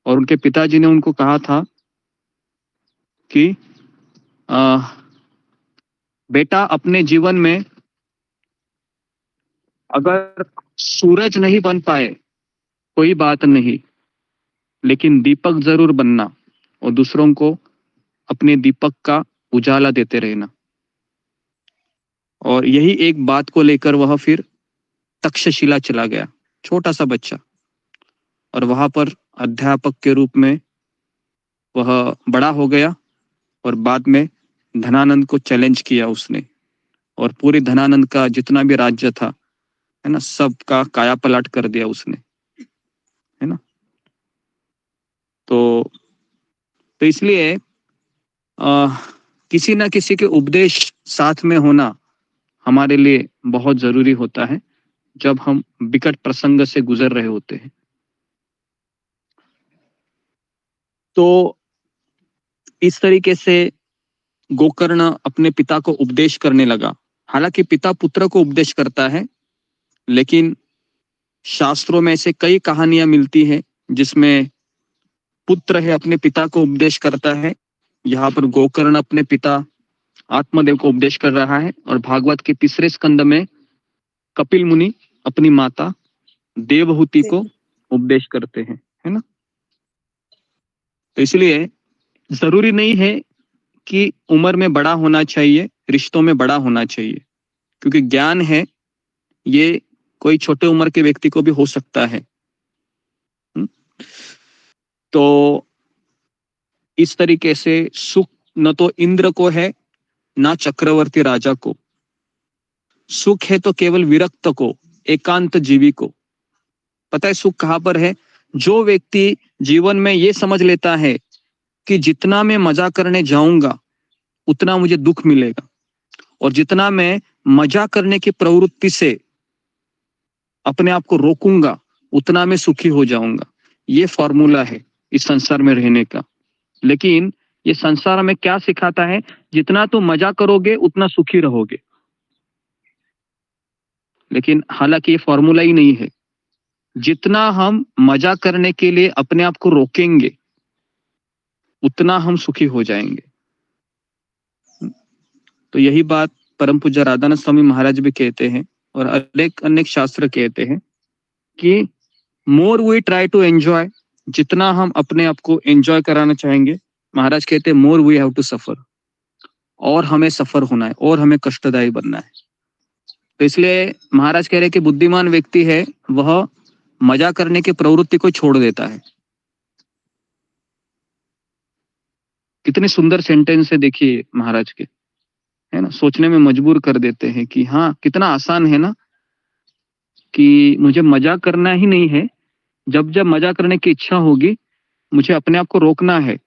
और उनके पिताजी ने उनको कहा था कि बेटा, अपने जीवन में अगर सूरज नहीं बन पाए कोई बात नहीं, लेकिन दीपक जरूर बनना और दूसरों को अपने दीपक का उजाला देते रहना। और यही एक बात को लेकर वह फिर तक्षशिला चला गया, छोटा सा बच्चा, और वहां पर अध्यापक के रूप में वह बड़ा हो गया। और बाद में धनानंद को चैलेंज किया उसने, और पूरी धनानंद का जितना भी राज्य था, है ना, सबका काया पलट कर दिया उसने, है ना। तो इसलिए किसी ना किसी के उपदेश साथ में होना हमारे लिए बहुत जरूरी होता है जब हम विकट प्रसंग से गुजर रहे होते हैं। तो इस तरीके से गोकर्ण अपने पिता को उपदेश करने लगा। हालांकि पिता पुत्र को उपदेश करता है, लेकिन शास्त्रों में ऐसे कई कहानियां मिलती है जिसमें पुत्र है अपने पिता को उपदेश करता है। यहाँ पर गोकर्ण अपने पिता आत्मदेव को उपदेश कर रहा है, और भागवत के 3 स्कंद में कपिल मुनि अपनी माता देवहूति को उपदेश करते हैं, है ना। तो इसलिए जरूरी नहीं है कि उम्र में बड़ा होना चाहिए, रिश्तों में बड़ा होना चाहिए, क्योंकि ज्ञान है ये कोई छोटे उम्र के व्यक्ति को भी हो सकता है। तो इस तरीके से सुख न तो इंद्र को है ना चक्रवर्ती राजा को। सुख है तो केवल विरक्त को, एकांत जीवी को। पता है सुख कहां पर है? जो व्यक्ति जीवन में ये समझ लेता है कि जितना मैं मजा करने जाऊंगा उतना मुझे दुख मिलेगा, और जितना मैं मजा करने की प्रवृत्ति से अपने आप को रोकूंगा उतना मैं सुखी हो जाऊंगा। ये फॉर्मूला है इस संसार में रहने का। लेकिन ये संसार में क्या सिखाता है, जितना तुम मजा करोगे उतना सुखी रहोगे। लेकिन हालांकि ये फॉर्मूला ही नहीं है। जितना हम मजा करने के लिए अपने आप को रोकेंगे उतना हम सुखी हो जाएंगे। तो यही बात परम पूज्य राधानाथ स्वामी महाराज भी कहते हैं और अनेक शास्त्र कहते हैं कि more we try to enjoy, जितना हम अपने आप को एंजॉय कराना चाहेंगे, महाराज कहते हैं more we have to suffer, और हमें सफर होना है और हमें कष्टदायी बनना है। तो इसलिए महाराज कह रहे हैं कि बुद्धिमान व्यक्ति है वह मजा करने की प्रवृत्ति को छोड़ देता है। कितने सुंदर सेंटेंस है देखिए महाराज के, है ना, सोचने में मजबूर कर देते हैं कि हाँ कितना आसान है ना, कि मुझे मजा करना ही नहीं है, जब जब मजा करने की इच्छा होगी मुझे अपने आप को रोकना है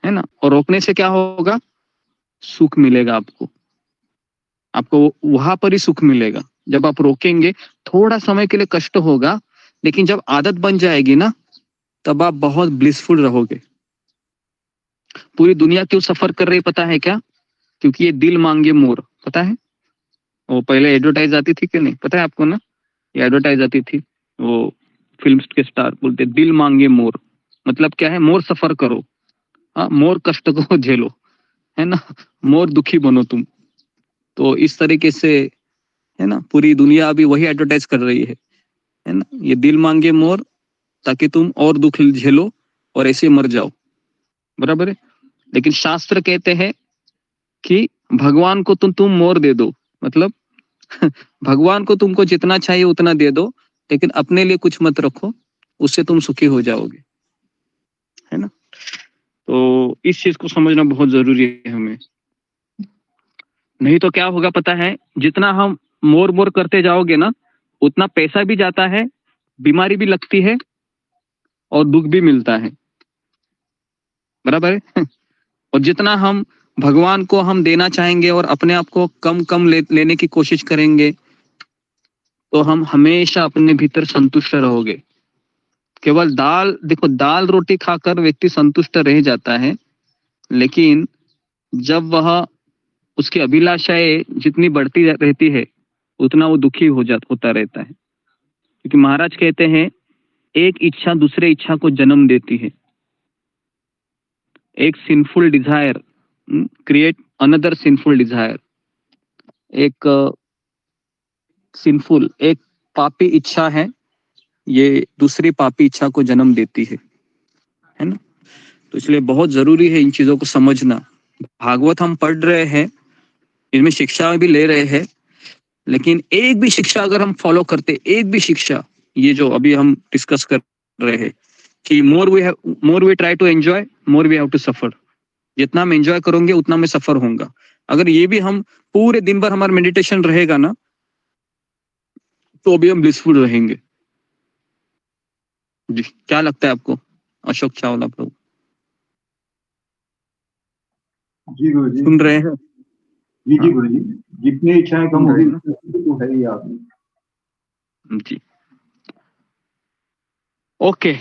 ना। और रोकने से क्या होगा, सुख मिलेगा आपको वहां पर ही सुख मिलेगा। जब आप रोकेंगे थोड़ा समय के लिए कष्ट होगा, लेकिन जब आदत बन जाएगी ना तब आप बहुत ब्लिसफुल रहोगे। पूरी दुनिया क्यों सफर कर रही पता है क्या? क्योंकि ये दिल मांगे मोर, पता है? वो पहले एडवर्टाइज आती थी कि नहीं, पता है आपको ना? ये एडवर्टाइज आती थी, वो फिल्म्स के स्टार बोलते दिल मांगे मोर, मतलब क्या है, मोर सफर करो, हाँ, मोर कष्ट को झेलो, है ना, मोर दुखी बनो तुम। तो इस तरीके से, है ना, पूरी दुनिया अभी वही एडवर्टाइज कर रही है ना, ये दिल मांगे मोर, ताकि तुम और दुख झेलो और ऐसे मर जाओ, बराबर है। लेकिन शास्त्र कहते हैं कि भगवान को तुम मोर दे दो, मतलब भगवान को तुमको जितना चाहिए उतना दे दो, लेकिन अपने लिए कुछ मत रखो, उससे तुम सुखी हो जाओगे, है ना। तो इस चीज को समझना बहुत जरूरी है हमें, नहीं तो क्या होगा पता है, जितना हम मोर करते जाओगे ना उतना पैसा भी जाता है, बीमारी भी लगती है और दुख भी मिलता है, बराबर है। और जितना हम भगवान को हम देना चाहेंगे और अपने आप को कम लेने की कोशिश करेंगे तो हम हमेशा अपने भीतर संतुष्ट रहोगे। केवल दाल रोटी खाकर व्यक्ति संतुष्ट रह जाता है, लेकिन जब वह उसकी अभिलाषाएं जितनी बढ़ती रहती है उतना वो दुखी होता रहता है। क्योंकि महाराज कहते हैं एक इच्छा दूसरे इच्छा को जन्म देती है। एक sinful desire create another sinful desire. एक पापी इच्छा है, ये दूसरी पापी इच्छा को जन्म देती है ना। तो इसलिए बहुत जरूरी है इन चीजों को समझना। भागवत हम पढ़ रहे हैं, इनमें शिक्षा भी ले रहे हैं, लेकिन एक भी शिक्षा अगर हम फॉलो करते, एक भी शिक्षा, ये जो अभी हम डिस्कस कर रहे हैं कि more we try to enjoy, more we have to suffer, जितना मैं एंजॉय करूंगे उतना मैं सफर होऊंगा। अगर ये भी हम पूरे दिन भर हमारा मेडिटेशन रहेगा ना तो भी हम ब्लिसफुल रहेंगे। जी, क्या लगता है आपको अशोक चावला प्रभु? जी गुरु जी, सुन रहे हैं? जी गुरु जी, जितनी इच्छाएं कम होगी तो है ही आप जी। ओके,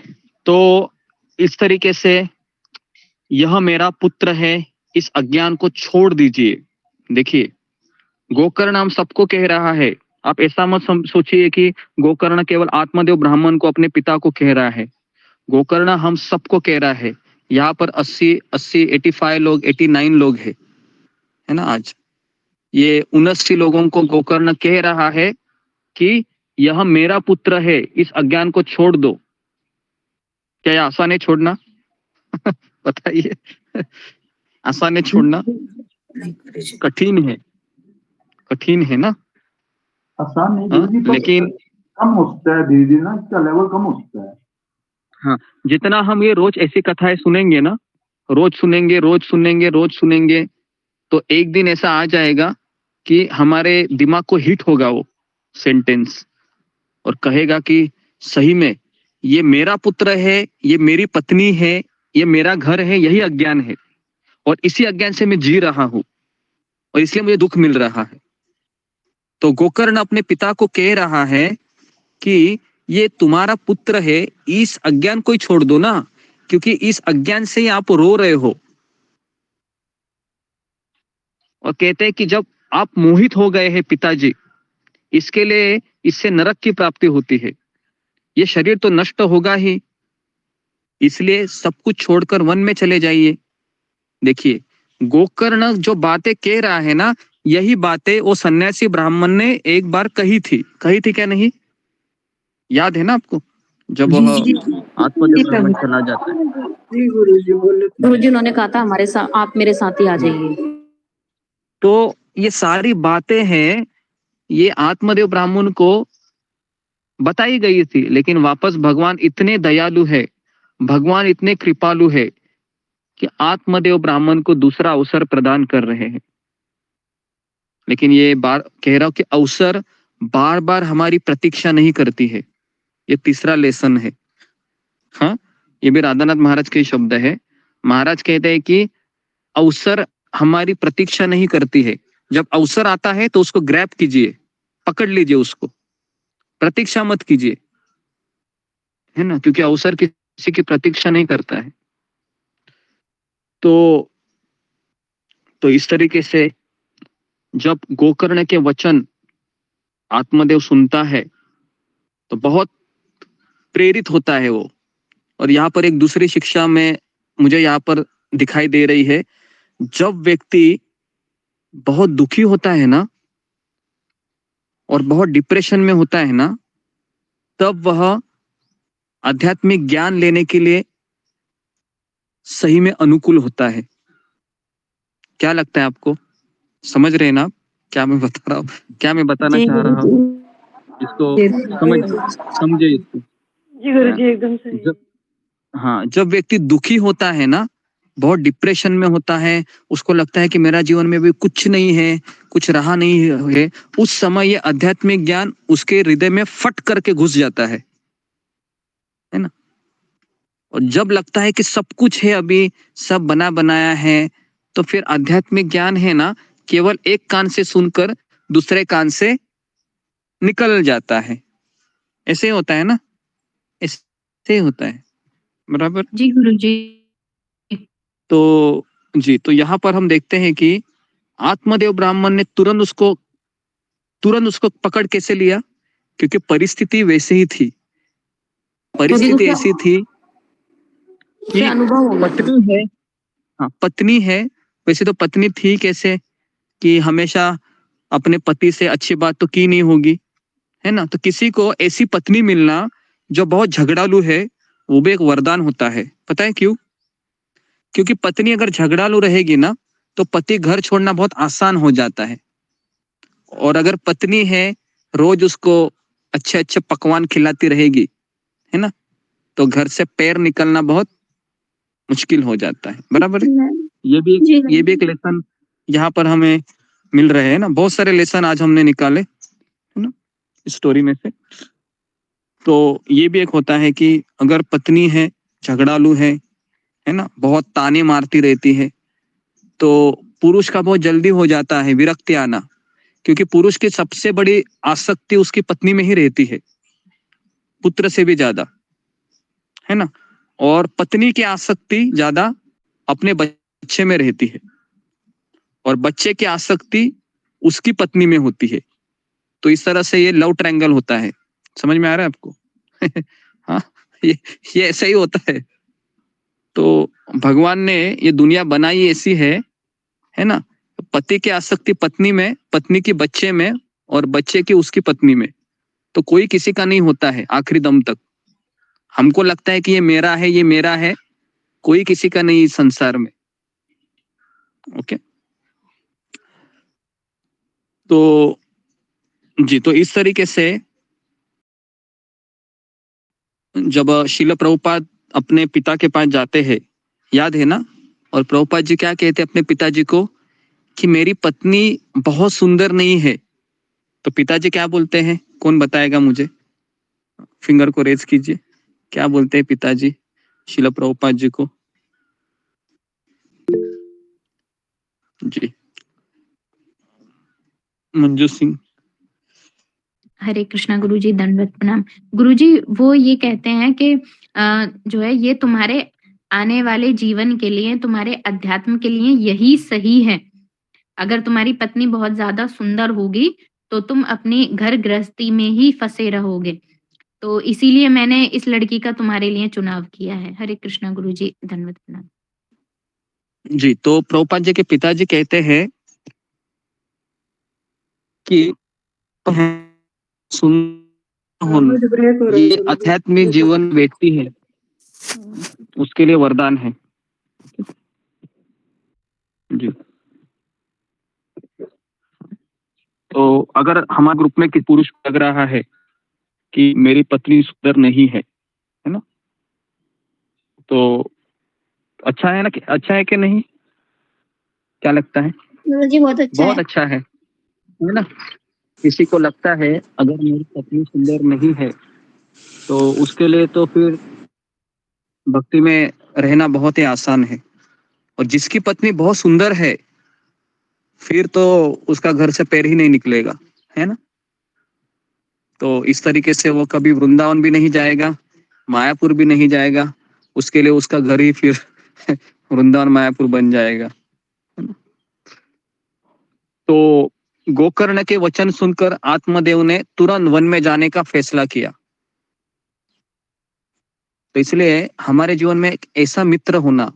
तो इस तरीके से यह मेरा पुत्र है, इस अज्ञान को छोड़ दीजिए। देखिए, गोकर्ण हम सबको कह रहा है। आप ऐसा मत सोचिए कि गोकर्ण केवल आत्मदेव ब्राह्मण को, अपने पिता को कह रहा है। गोकर्ण हम सबको कह रहा है। यहाँ पर 85 लोग, 89 लोग है ना। आज ये 79 लोगों को गोकर्ण कह रहा है कि यह मेरा पुत्र है, इस अज्ञान को छोड़ दो। क्या यह आसान है छोड़ना? बताइए, आसान है छोड़ना? कठिन है ना। आसान नहीं गुरु जी, लेकिन कम होता है धीरे धीरे ना, इसका लेवल कम होता है। हाँ, जितना हम ये रोज ऐसी कथाएं सुनेंगे ना, रोज सुनेंगे, तो एक दिन ऐसा आ जाएगा कि हमारे दिमाग को हिट होगा वो सेंटेंस और कहेगा कि सही में ये मेरा पुत्र है, ये मेरी पत्नी है, ये मेरा घर है, यही अज्ञान है और इसी अज्ञान से मैं जी रहा हूं। और इसलिए मुझे दुख मिल रहा है। तो गोकर्ण अपने पिता को कह रहा है कि ये तुम्हारा पुत्र है, इस अज्ञान को ही छोड़ दो ना, क्योंकि इस अज्ञान से ही आप रो रहे हो। और कहते हैं कि जब आप मोहित हो गए हैं पिताजी, इसके लिए इससे नरक की प्राप्ति होती है, ये शरीर तो नष्ट होगा ही, इसलिए सब कुछ छोड़कर वन में चले जाइए। देखिए गोकर्ण जो बातें कह रहा है ना, यही बातें वो सन्यासी ब्राह्मण ने एक बार कही थी क्या नहीं, याद है ना आपको, जब वह आत्मदेव ब्राह्मण चला जाता है। गुरुजी उन्होंने कहा था हमारे साथ, आप मेरे साथ ही आ जाइए। तो ये सारी बातें हैं, ये आत्मदेव ब्राह्मण को बताई गई थी, लेकिन वापस भगवान इतने दयालु है, भगवान इतने कृपालु है कि आत्मदेव ब्राह्मण को दूसरा अवसर प्रदान कर रहे हैं। लेकिन ये बार कह रहा हूं कि अवसर बार बार हमारी प्रतीक्षा नहीं करती है, ये तीसरा लेसन है। हाँ, ये भी राधानाथ महाराज के शब्द है। महाराज कहते हैं कि अवसर हमारी प्रतीक्षा नहीं करती है, जब अवसर आता है तो उसको ग्रैब कीजिए, पकड़ लीजिए उसको, प्रतीक्षा मत कीजिए, है ना, क्योंकि अवसर किसी की प्रतीक्षा नहीं करता है। तो इस तरीके से जब गोकर्ण के वचन आत्मदेव सुनता है तो बहुत प्रेरित होता है वो। और यहाँ पर एक दूसरी शिक्षा में मुझे यहाँ पर दिखाई दे रही है, जब व्यक्ति बहुत दुखी होता है ना और बहुत डिप्रेशन में होता है ना, तब वह आध्यात्मिक ज्ञान लेने के लिए सही में अनुकूल होता है। क्या लगता है आपको, समझ रहे हैं ना आप क्या मैं बता रहा हूँ, क्या मैं बताना चाह रहा हूँ, इसको समझे इसको। जी गुरुजी एकदम सही। जब व्यक्ति दुखी होता है ना, बहुत डिप्रेशन में होता है, उसको लगता है कि मेरा जीवन में भी कुछ नहीं है, कुछ रहा नहीं है, उस समय ये आध्यात्मिक ज्ञान उसके हृदय में फट करके घुस जाता है ना। और जब लगता है कि सब कुछ है, अभी सब बना बनाया है, तो फिर आध्यात्मिक ज्ञान है ना, केवल एक कान से सुनकर दूसरे कान से निकल जाता है। ऐसे ही होता है ना, ऐसे ही होता है, बराबर जी गुरुजी। तो जी, तो यहाँ पर हम देखते हैं कि आत्मदेव ब्राह्मण ने तुरंत उसको पकड़ कैसे लिया, क्योंकि परिस्थिति वैसे ही थी, परिस्थिति ऐसी थी कि पत्नी है, हाँ पत्नी है, वैसे तो पत्नी थी कैसे कि हमेशा अपने पति से अच्छी बात तो की नहीं होगी, है ना। तो किसी को ऐसी पत्नी मिलना जो बहुत झगड़ालू है, वो भी एक वरदान होता है। पता है क्यों? क्योंकि पत्नी अगर झगड़ालू रहेगी ना, तो पति घर छोड़ना बहुत आसान हो जाता है। और अगर पत्नी है, रोज उसको अच्छे अच्छे पकवान खिलाती रहेगी, है ना, तो घर से पैर निकलना बहुत मुश्किल हो जाता है, बराबर है। ये भी एक लेसन यहाँ पर हमें मिल रहे हैं ना, बहुत सारे लेसन आज हमने निकाले, है ना, इस स्टोरी में से। तो ये भी एक होता है कि अगर पत्नी है, झगड़ालू है ना, बहुत ताने मारती रहती है, तो पुरुष का बहुत जल्दी हो जाता है विरक्ति आना, क्योंकि पुरुष की सबसे बड़ी आसक्ति उसकी पत्नी में ही रहती है, पुत्र से भी ज्यादा, है ना। और पत्नी की आसक्ति ज्यादा अपने बच्चे में रहती है, और बच्चे की आसक्ति उसकी पत्नी में होती है। तो इस तरह से ये लव ट्रायंगल होता है। समझ में आ रहा है आपको? हाँ, ये ऐसा ही होता है। तो भगवान ने ये दुनिया बनाई ऐसी है ना, पति की आसक्ति पत्नी में, पत्नी की बच्चे में, और बच्चे की उसकी पत्नी में। तो कोई किसी का नहीं होता है आखिरी दम तक। हमको लगता है कि ये मेरा है, ये मेरा है, कोई किसी का नहीं इस संसार में। ओके, तो जी, तो इस तरीके से जब शील प्रभुपाद अपने पिता के पास जाते हैं, याद है ना, और प्रभुपाद जी क्या कहते हैं अपने पिताजी को कि मेरी पत्नी बहुत सुंदर नहीं है। तो पिताजी क्या बोलते हैं, कौन बताएगा मुझे? फिंगर को रेज कीजिए, क्या बोलते हैं पिताजी शील प्रभुपाद जी को? जी, मंजू सिंह। हरे कृष्णा गुरुजी, दंडवत प्रणाम। गुरुजी वो ये कहते हैं कि जो है ये तुम्हारे आने वाले जीवन के लिए, तुम्हारे अध्यात्म के लिए यही सही है। अगर तुम्हारी पत्नी बहुत ज्यादा सुंदर होगी तो तुम अपनी घर गृहस्थी में ही फंसे रहोगे, तो इसीलिए मैंने इस लड़की का तुम्हारे लिए चुनाव किया है। हरे कृष्णा गुरुजी, धन्यवाद प्रणाम। जी, तो प्रभुपाद जी के पिताजी कहते हैं कि ये आध्यात्मिक जीवन व्यक्ति है, उसके लिए वरदान है। जी, तो अगर हमारे ग्रुप में किसी पुरुष लग रहा है कि मेरी पत्नी सुंदर नहीं है ना, तो अच्छा है ना, अच्छा है कि नहीं, क्या लगता है? गुरुजी बहुत अच्छा बहुत है। अच्छा है ना। किसी को लगता है अगर मेरी पत्नी सुंदर नहीं है तो उसके लिए तो फिर भक्ति में रहना बहुत ही आसान है, और जिसकी पत्नी बहुत सुंदर है फिर तो उसका घर से पैर ही नहीं निकलेगा, है ना। तो इस तरीके से वो कभी वृंदावन भी नहीं जाएगा, मायापुर भी नहीं जाएगा, उसके लिए उसका घर ही फिर वृंदावन मायापुर बन जाएगा। तो गोकर्ण के वचन सुनकर आत्मदेव ने तुरंत वन में जाने का फैसला किया। तो इसलिए हमारे जीवन में एक ऐसा मित्र होना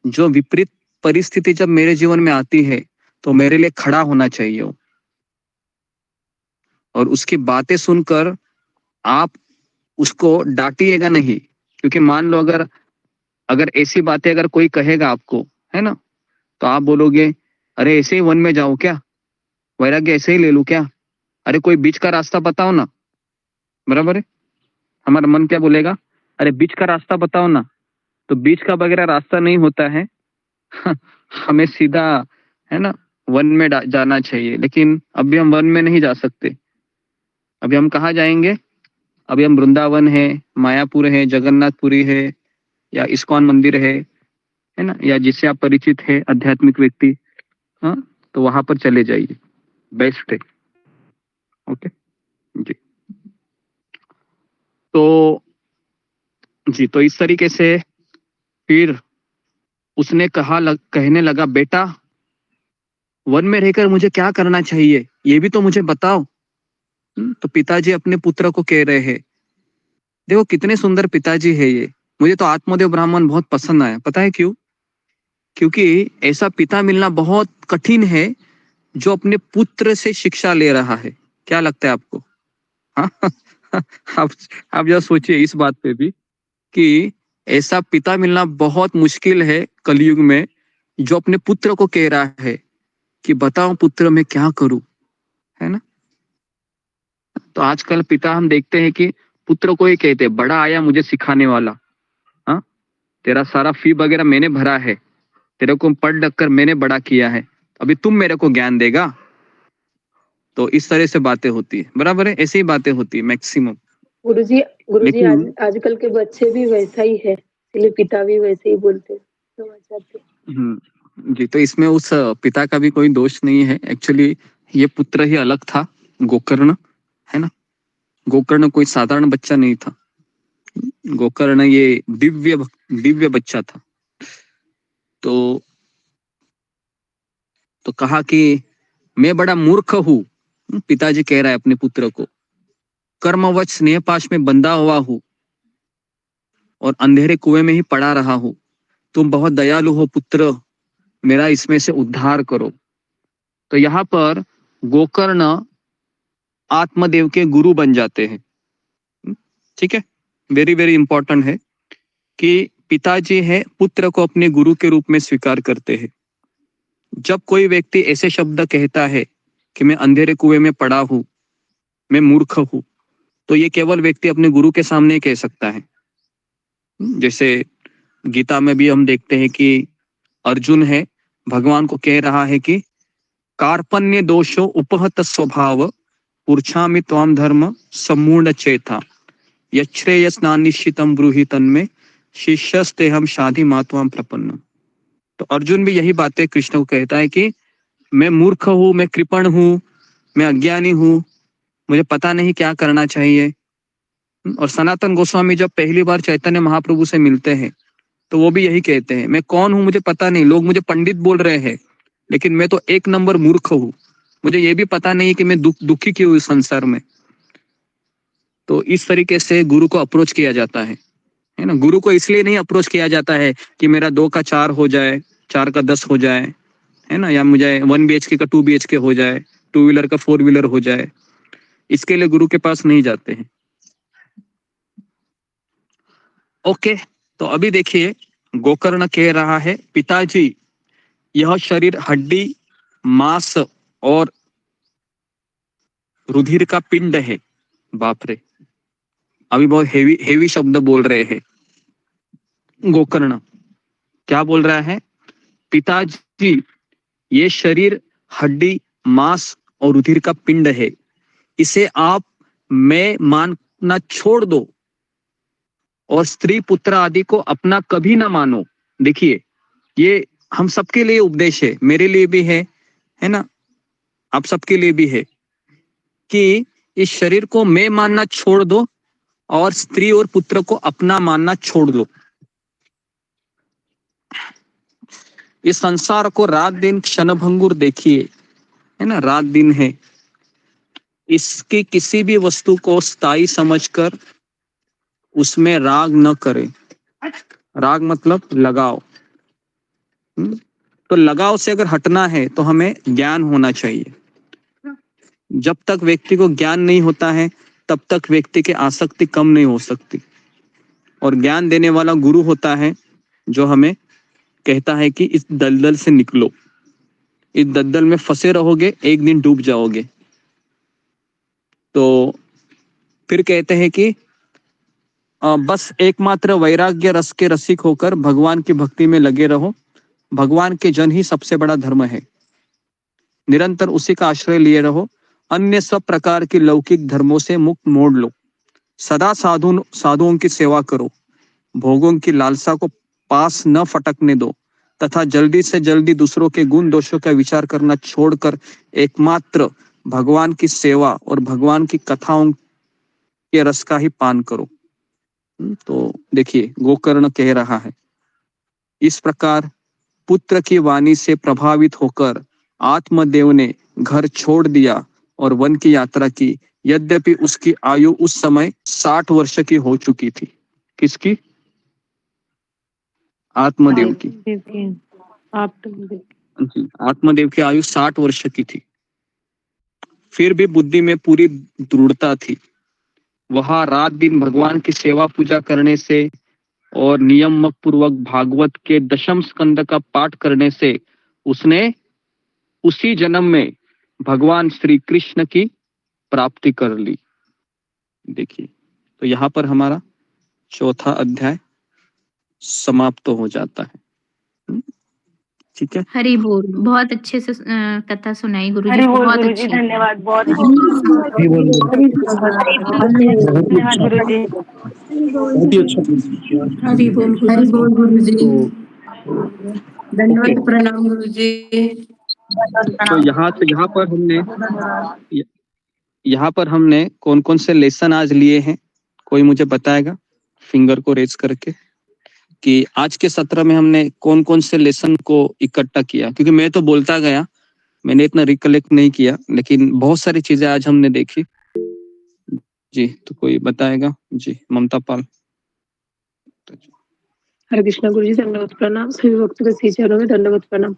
जो विपरीत परिस्थिति जब मेरे जीवन में आती है तो मेरे लिए खड़ा होना चाहिए, और उसकी बातें सुनकर आप उसको डांटिएगा नहीं, क्योंकि मान लो अगर ऐसी बातें अगर कोई कहेगा आपको, है ना, तो आप बोलोगे अरे ऐसे ही वन में जाओ क्या, वैराग्य ऐसे ही ले लूं क्या, अरे कोई बीच का रास्ता बताओ ना, बराबर है। हमारा मन क्या बोलेगा, अरे बीच का रास्ता बताओ ना। तो बीच का वगैरह रास्ता नहीं होता है हमें सीधा, है ना, वन में जाना चाहिए। लेकिन अभी हम वन में नहीं जा सकते। अभी हम कहाँ जाएंगे? अभी हम वृंदावन है, मायापुर है, जगन्नाथपुरी है, या इस्कॉन मंदिर है ना, या जिससे आप परिचित है आध्यात्मिक व्यक्ति, हाँ, तो वहां पर चले जाइए, बेस्ट है। ओके जी, तो इस तरीके से फिर उसने कहने लगा बेटा वन में रहकर मुझे क्या करना चाहिए ये भी तो मुझे बताओ। तो पिताजी अपने पुत्र को कह रहे हैं, देखो कितने सुंदर पिताजी है ये, मुझे तो आत्मदेव ब्राह्मण बहुत पसंद आया। पता है क्यों? क्योंकि ऐसा पिता मिलना बहुत कठिन है जो अपने पुत्र से शिक्षा ले रहा है। क्या लगता है आपको? हाँ आप जरा सोचिए इस बात पे भी कि ऐसा पिता मिलना बहुत मुश्किल है कलयुग में, जो अपने पुत्र को कह रहा है कि बताओ पुत्र मैं क्या करूं, है ना। तो आजकल पिता हम देखते हैं कि पुत्र को ही कहते हैं बड़ा आया मुझे सिखाने वाला, हाँ, तेरा सारा फी वगैरह मैंने भरा है, तेरे को पढ़ लिख कर मैंने बड़ा किया है, अभी तुम मेरे को ज्ञान देगा। तो इस तरह से बातें होती है, बराबर है, ऐसी ही बातें होती है मैक्सिमम। गुरुजी आजकल के बच्चे भी वैसा ही है, इसलिए पिता भी वैसे ही बोलते हैं। जी, तो इसमें उस पिता का भी कोई दोष नहीं है। एक्चुअली ये पुत्र ही अलग था, गोकर्ण, है ना। गोकर्ण कोई साधारण बच्चा नहीं था, गोकर्ण ये दिव्य बच्चा था। तो कहा कि मैं बड़ा मूर्ख हूँ, पिताजी कह रहा है अपने पुत्र को, कर्मवश स्नेह पाश में बंधा हुआ हूँ और अंधेरे कुएं में ही पड़ा रहा हूँ, तुम बहुत दयालु हो पुत्र, मेरा इसमें से उद्धार करो। तो यहाँ पर गोकर्ण आत्मदेव के गुरु बन जाते हैं। ठीक है, वेरी वेरी इंपॉर्टेंट है कि पिताजी है पुत्र को अपने गुरु के रूप में स्वीकार करते हैं। जब कोई व्यक्ति ऐसे शब्द कहता है कि मैं अंधेरे कुएं में पड़ा हूं, मैं मूर्ख हूं, तो ये केवल व्यक्ति अपने गुरु के सामने कह सकता है। जैसे गीता में भी हम देखते हैं कि अर्जुन है भगवान को कह रहा है कि कार्पण्य दोषो उपहत स्वभाव पुरुषामि त्वाम धर्म सम्मूढ़ चेता यच्छ्रेय स्नानिश्चितम ब्रूहि तन्मे शिष्यस्ते हम शाधि मात्वाम प्रपन्नम। तो अर्जुन भी यही बातें कृष्ण को कहता है कि मैं मूर्ख हूं, मैं कृपण हूं, मैं अज्ञानी हूँ, मुझे पता नहीं क्या करना चाहिए। और सनातन गोस्वामी जब पहली बार चैतन्य महाप्रभु से मिलते हैं तो वो भी यही कहते हैं, मैं कौन हूँ मुझे पता नहीं, लोग मुझे पंडित बोल रहे हैं लेकिन मैं तो एक नंबर मूर्ख हूँ, मुझे ये भी पता नहीं कि मैं दुखी क्यों हूँ संसार में। तो इस तरीके से गुरु को अप्रोच किया जाता है ना। गुरु को इसलिए नहीं अप्रोच किया जाता है कि मेरा 2 का 4 हो जाए, 4 का 10 हो जाए, है ना, या मुझे 1 BHK का 2 BHK हो जाए, 2 व्हीलर का 4 व्हीलर हो जाए। इसके लिए गुरु के पास नहीं जाते हैं। ओके, तो अभी देखिए गोकर्ण कह रहा है, पिताजी यह शरीर हड्डी, मांस और रुधिर का पिंड है। बाप रे, अभी बहुत हेवी शब्द बोल रहे हैं। गोकर्ण क्या बोल रहा है? पिताजी ये शरीर हड्डी, मांस और रुधिर का पिंड है, इसे आप मैं मानना छोड़ दो और स्त्री पुत्र आदि को अपना कभी ना मानो। देखिए ये हम सबके लिए उपदेश है, मेरे लिए भी है ना, आप सबके लिए भी है कि इस शरीर को मैं मानना छोड़ दो और स्त्री और पुत्र को अपना मानना छोड़ दो। इस संसार को रात दिन क्षणभंगुर देखिए, है ना, रात दिन है। इसकी किसी भी वस्तु को स्थायी समझकर उसमें राग न करें। राग मतलब लगाव। तो लगाव से अगर हटना है तो हमें ज्ञान होना चाहिए। जब तक व्यक्ति को ज्ञान नहीं होता है तब तक व्यक्ति की आसक्ति कम नहीं हो सकती। और ज्ञान देने वाला गुरु होता है जो हमें कहता है कि इस दलदल से निकलो, इस दलदल में फंसे रहोगे, एक दिन डूब जाओगे। तो फिर कहते हैं कि बस एकमात्र वैराग्य रस के रसिक होकर भगवान की भक्ति में लगे रहो। भगवान के जन ही सबसे बड़ा धर्म है, निरंतर उसी का आश्रय लिए रहो। अन्य सब प्रकार के लौकिक धर्मों से मुक्त मोड़ लो। सदा साधुओं की सेवा करो, भोगों की लालसा को पास न फटकने दो तथा जल्दी से जल्दी दूसरों के गुण दोषों का विचार करना छोड़कर एकमात्र भगवान की सेवा और भगवान की कथाओं के रस का ही पान करो। तो देखिए गोकर्ण कह रहा है, इस प्रकार पुत्र की वाणी से प्रभावित होकर आत्मदेव ने घर छोड़ दिया और वन की यात्रा की। यद्यपि उसकी आयु उस समय 60 वर्ष की हो चुकी थी। किसकी? आत्मदेव की। आत्मदेव की आयु 60 वर्ष की थी। फिर भी बुद्धि में पूरी दृढ़ता थी। वह रात दिन भगवान की सेवा पूजा करने से और नियम पूर्वक भागवत के 10वें स्कंद का पाठ करने से उसने उसी जन्म में भगवान श्री कृष्ण की प्राप्ति कर ली। देखिए, तो यहाँ पर हमारा 4था अध्याय समाप्त हो जाता है। ठीक है, हरि बोल। बहुत अच्छे से कथा सुनाई गुरुजी। हरि बोल बहुत गुरुजी, अच्छी। धन्यवाद। बहुत धन्यवाद गुरुजी। बहुत ही अच्छा हरि बोल गुरुजी। धन्यवाद, प्रणाम गुरुजी। तो यहाँ पर हमने कौन कौन से लेसन आज लिए हैं, कोई मुझे बताएगा फिंगर को रेज करके कि आज के सत्र में हमने कौन कौन से लेसन को इकट्ठा किया? क्योंकि मैं तो बोलता गया, मैंने इतना रिकलेक्ट नहीं किया, लेकिन बहुत सारी चीजें आज हमने देखी। जी, तो कोई बताएगा? जी, ममता पाल। हरे कृष्णा गुरुजी, धन्यवाद प्रणाम। सभी भक्तों के श्री चरणों में दंडवत प्रणाम।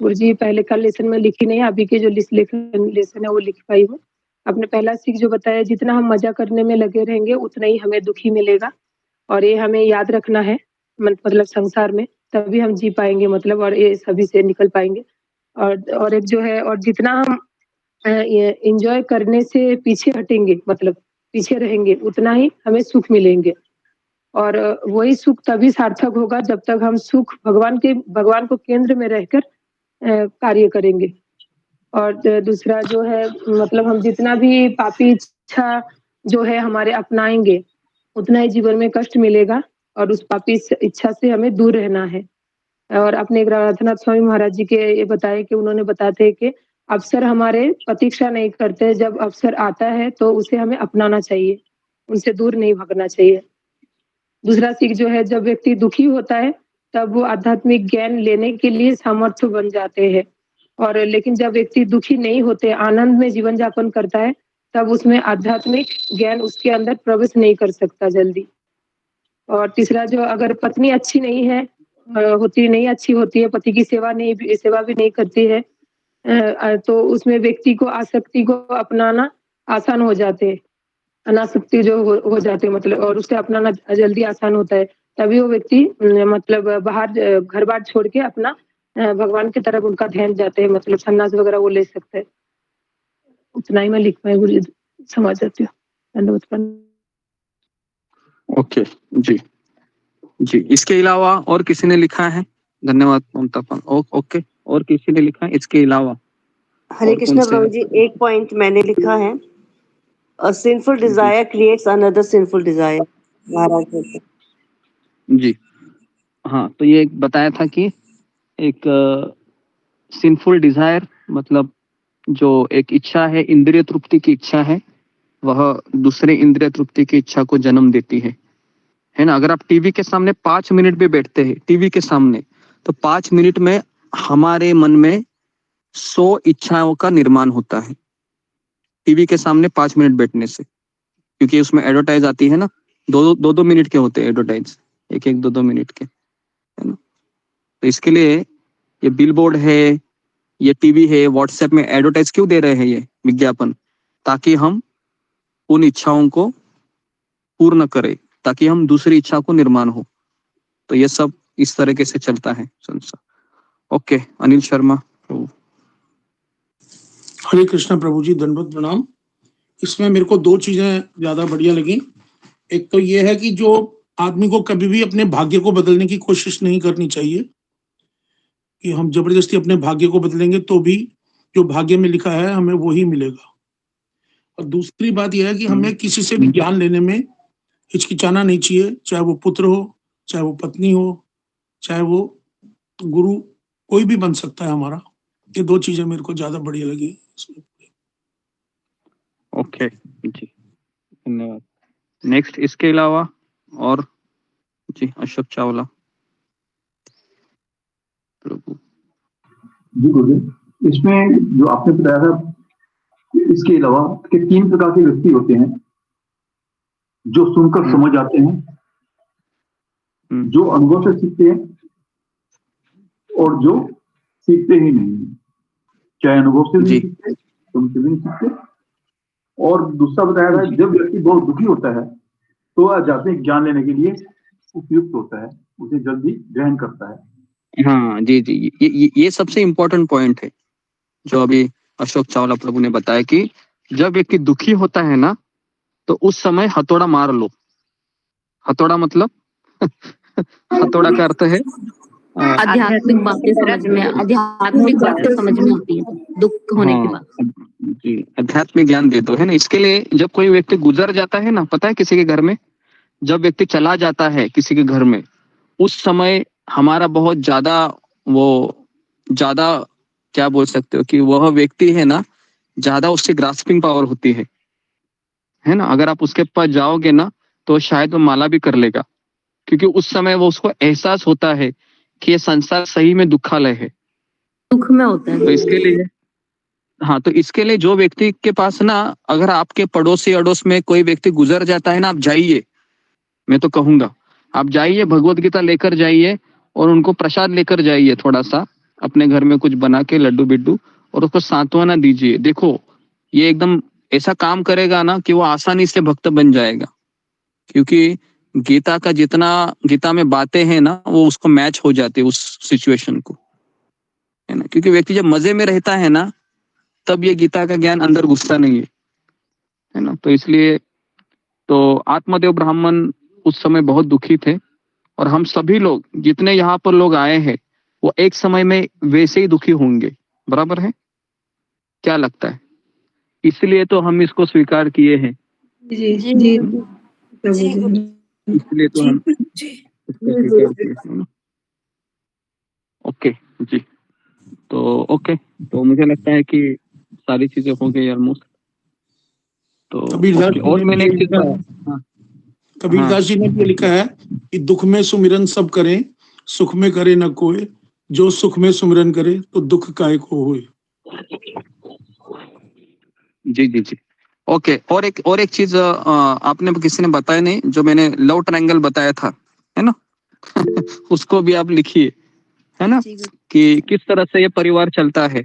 गुरुजी पहले का लेसन में लिखी नहीं, अभी के जो लेसन है वो लिख पाई हूँ। आपने पहला सीख जो बताया, जितना हम मजा करने में लगे रहेंगे उतना ही हमें दुखी मिलेगा, और ये हमें याद रखना है। मतलब संसार में तभी हम जी पाएंगे, मतलब, और ये सभी से निकल पाएंगे। और एक जो है, और जितना हम एंजॉय करने से पीछे हटेंगे, मतलब पीछे रहेंगे, उतना ही हमें सुख मिलेंगे। और वही सुख तभी सार्थक होगा जब तक हम सुख भगवान को केंद्र में रहकर कार्य करेंगे। और दूसरा जो है, मतलब हम जितना भी पापी इच्छा जो है हमारे अपनाएंगे उतना ही जीवन में कष्ट मिलेगा, और उस पापी इच्छा से हमें दूर रहना है। और अपने राधानाथ स्वामी महाराज जी के ये बताए कि उन्होंने बताते हैं कि अवसर हमारे प्रतीक्षा नहीं करते, जब अवसर आता है तो उसे हमें अपनाना चाहिए, उनसे दूर नहीं भागना चाहिए। दूसरा सीख जो है, जब व्यक्ति दुखी होता है तब वो आध्यात्मिक ज्ञान लेने के लिए सामर्थ्य बन जाते हैं, और लेकिन जब व्यक्ति दुखी नहीं होते, आनंद में जीवन यापन करता है, तब उसमें आध्यात्मिक ज्ञान उसके अंदर प्रवेश नहीं कर सकता जल्दी। और तीसरा जो, अगर पत्नी अच्छी नहीं है, नहीं अच्छी होती है, पति की सेवा भी नहीं करती है, तो उसमें व्यक्ति को आसक्ति को अपनाना आसान हो जाते हैं, अनासक्ति जो हो जाते हैं मतलब, और उसे अपनाना जल्दी आसान होता है। तभी वो व्यक्ति मतलब बाहर घर बार छोड़ के अपना भगवान की तरफ उनका ध्यान जाते हैं, मतलब सन्यास वगैरह वो ले सकते हैं। उतना ही मैं लिख पाई, गुरु जी समझ जाती हूँ। धन्यवाद प्रणाम। ओके जी जी। इसके अलावा और किसी ने लिखा है? धन्यवाद ममता पाल। ओके, और किसी ने लिखा है इसके अलावा? हरे कृष्णा प्रभु जी, एक पॉइंट मैंने लिखा है, a sinful desire creates another sinful desire. Maharaj ji हाँ, तो ये बताया था कि एक सिंफुल डिजायर मतलब जो एक इच्छा है, इंद्रिय तृप्ति की इच्छा है, वह दूसरे इंद्रिय तृप्ति की इच्छा को जन्म देती है ना। अगर आप टीवी के सामने 5 मिनट भी बैठते हैं, टीवी के सामने, तो 5 मिनट में हमारे मन में 100 इच्छाओं का निर्माण होता है, टीवी के सामने 5 मिनट बैठने से। क्योंकि उसमें एडवर्टाइज आती है ना, दो मिनट के होते हैं एडवर्टाइज, एक 2 मिनट के, है ना। तो इसके लिए ये बिलबोर्ड है, ये टीवी है, व्हाट्सएप में एडवर्टाइज क्यों दे रहे हैं ये विज्ञापन? ताकि हम उन इच्छाओं को पूर्ण करें, ताकि हम दूसरी इच्छा को निर्माण हो। तो ये सब इस तरीके से चलता है संसार। ओके, अनिल शर्मा प्रभु। हरे कृष्णा प्रभु जी, दंडवत प्रणाम। इसमें मेरे को 2 चीजें ज्यादा बढ़िया लगी। एक तो ये है कि जो आदमी को कभी भी अपने भाग्य को बदलने की कोशिश नहीं करनी चाहिए, कि हम जबरदस्ती अपने भाग्य को बदलेंगे तो भी जो भाग्य में लिखा है हमें वो ही मिलेगा। और दूसरी बात यह है कि हमें किसी से भी ज्ञान लेने में हिचकिचाना नहीं चाहिए, चाहे वो पुत्र हो, चाहे वो पत्नी हो, चाहे वो गुरु, कोई भी बन सकता है हमारा। ये 2 चीजें मेरे को ज्यादा बढ़िया लगी। ओके जी, धन्यवाद। नेक्स्ट इसके अलावा और? जी, अशोक चावला प्रभु। जी गुरुदेव, इसमें जो आपने बताया था, इसके अलावा कि 3 प्रकार के व्यक्ति होते हैं, जो सुनकर समझ आते हैं, जो अनुभव से सीखते हैं, और जो सीखते ही नहीं, चाहे अनुभव से नहीं सीखते, सुनते भी नहीं सीखते। और दूसरा बताया था, जब व्यक्ति बहुत दुखी होता है तो आध्यात्मिक ज्ञान लेने के लिए उपयुक्त होता है, उसे जल्दी ग्रहण करता है। हाँ जी जी, ये सबसे इम्पोर्टेंट पॉइंट है जो अभी अशोक चावला प्रभु ने बताया, कि जब व्यक्ति दुखी होता है ना, तो उस समय हथौड़ा मार लो। हथौड़ा मतलब हथौड़ा का अर्थ है आध्यात्मिक बातें समझ में आती है दुख होने के बाद। जी, आध्यात्मिक ज्ञान दे दो, है ना। इसके लिए जब कोई व्यक्ति गुजर जाता है ना, पता है किसी के घर में, जब व्यक्ति चला जाता है किसी के घर में, उस समय हमारा बहुत ज्यादा क्या बोल सकते हो कि वह व्यक्ति है ना, ज्यादा उससे ग्रास्पिंग पावर होती है ना। अगर आप उसके पास जाओगे ना, तो शायद वो माला भी कर लेगा, क्योंकि उस समय वो उसको एहसास होता है कि ये संसार सही में दुखालय है, दुख में होता है। तो इसके लिए हाँ, तो इसके लिए जो व्यक्ति के पास ना, अगर आपके पड़ोसी अड़ोस में कोई व्यक्ति गुजर जाता है ना, आप जाइए, मैं तो कहूंगा आप जाइए, भगवत गीता लेकर जाइए, और उनको प्रसाद लेकर जाइए, थोड़ा सा अपने घर में कुछ बना के लड्डू बिड्डू, और उसको सांत्वना दीजिए। देखो, ये एकदम ऐसा काम करेगा ना कि वो आसानी से भक्त बन जाएगा, क्योंकि गीता का जितना गीता में बातें हैं ना, वो उसको मैच हो जाती है उस सिचुएशन को, है ना। क्योंकि व्यक्ति जब मजे में रहता है ना, तब ये गीता का ज्ञान अंदर घुसता नहीं है ना। तो इसलिए तो आत्मदेव ब्राह्मण उस समय बहुत दुखी थे, और हम सभी लोग जितने यहाँ पर लोग आए हैं, वो एक समय में वैसे ही दुखी होंगे, बराबर है? क्या लगता है? इसलिए तो हम इसको स्वीकार किए हैं, इसलिए तो हम इसको स्वीकार किए हैं। ओके जी। तो ओके, तो मुझे लगता है कि सारी चीजें हो गई ऑलमोस्ट। तो कबीरदास ओके, जी और ने मैंने भी एक ये चीज लिखा है, कबीरदास जी ने भी लिखा है कि दुख में सुमिरन सब करें, सुख में करे न कोई, जो सुख में सुमिरन करे तो दुख काहे को होए। जी जी जी, ओके। और एक चीज आपने किसी ने बताया नहीं, जो मैंने लव ट्रायंगल बताया था, है ना? उसको भी आप लिखिए, है ना, कि किस तरह से ये परिवार चलता है।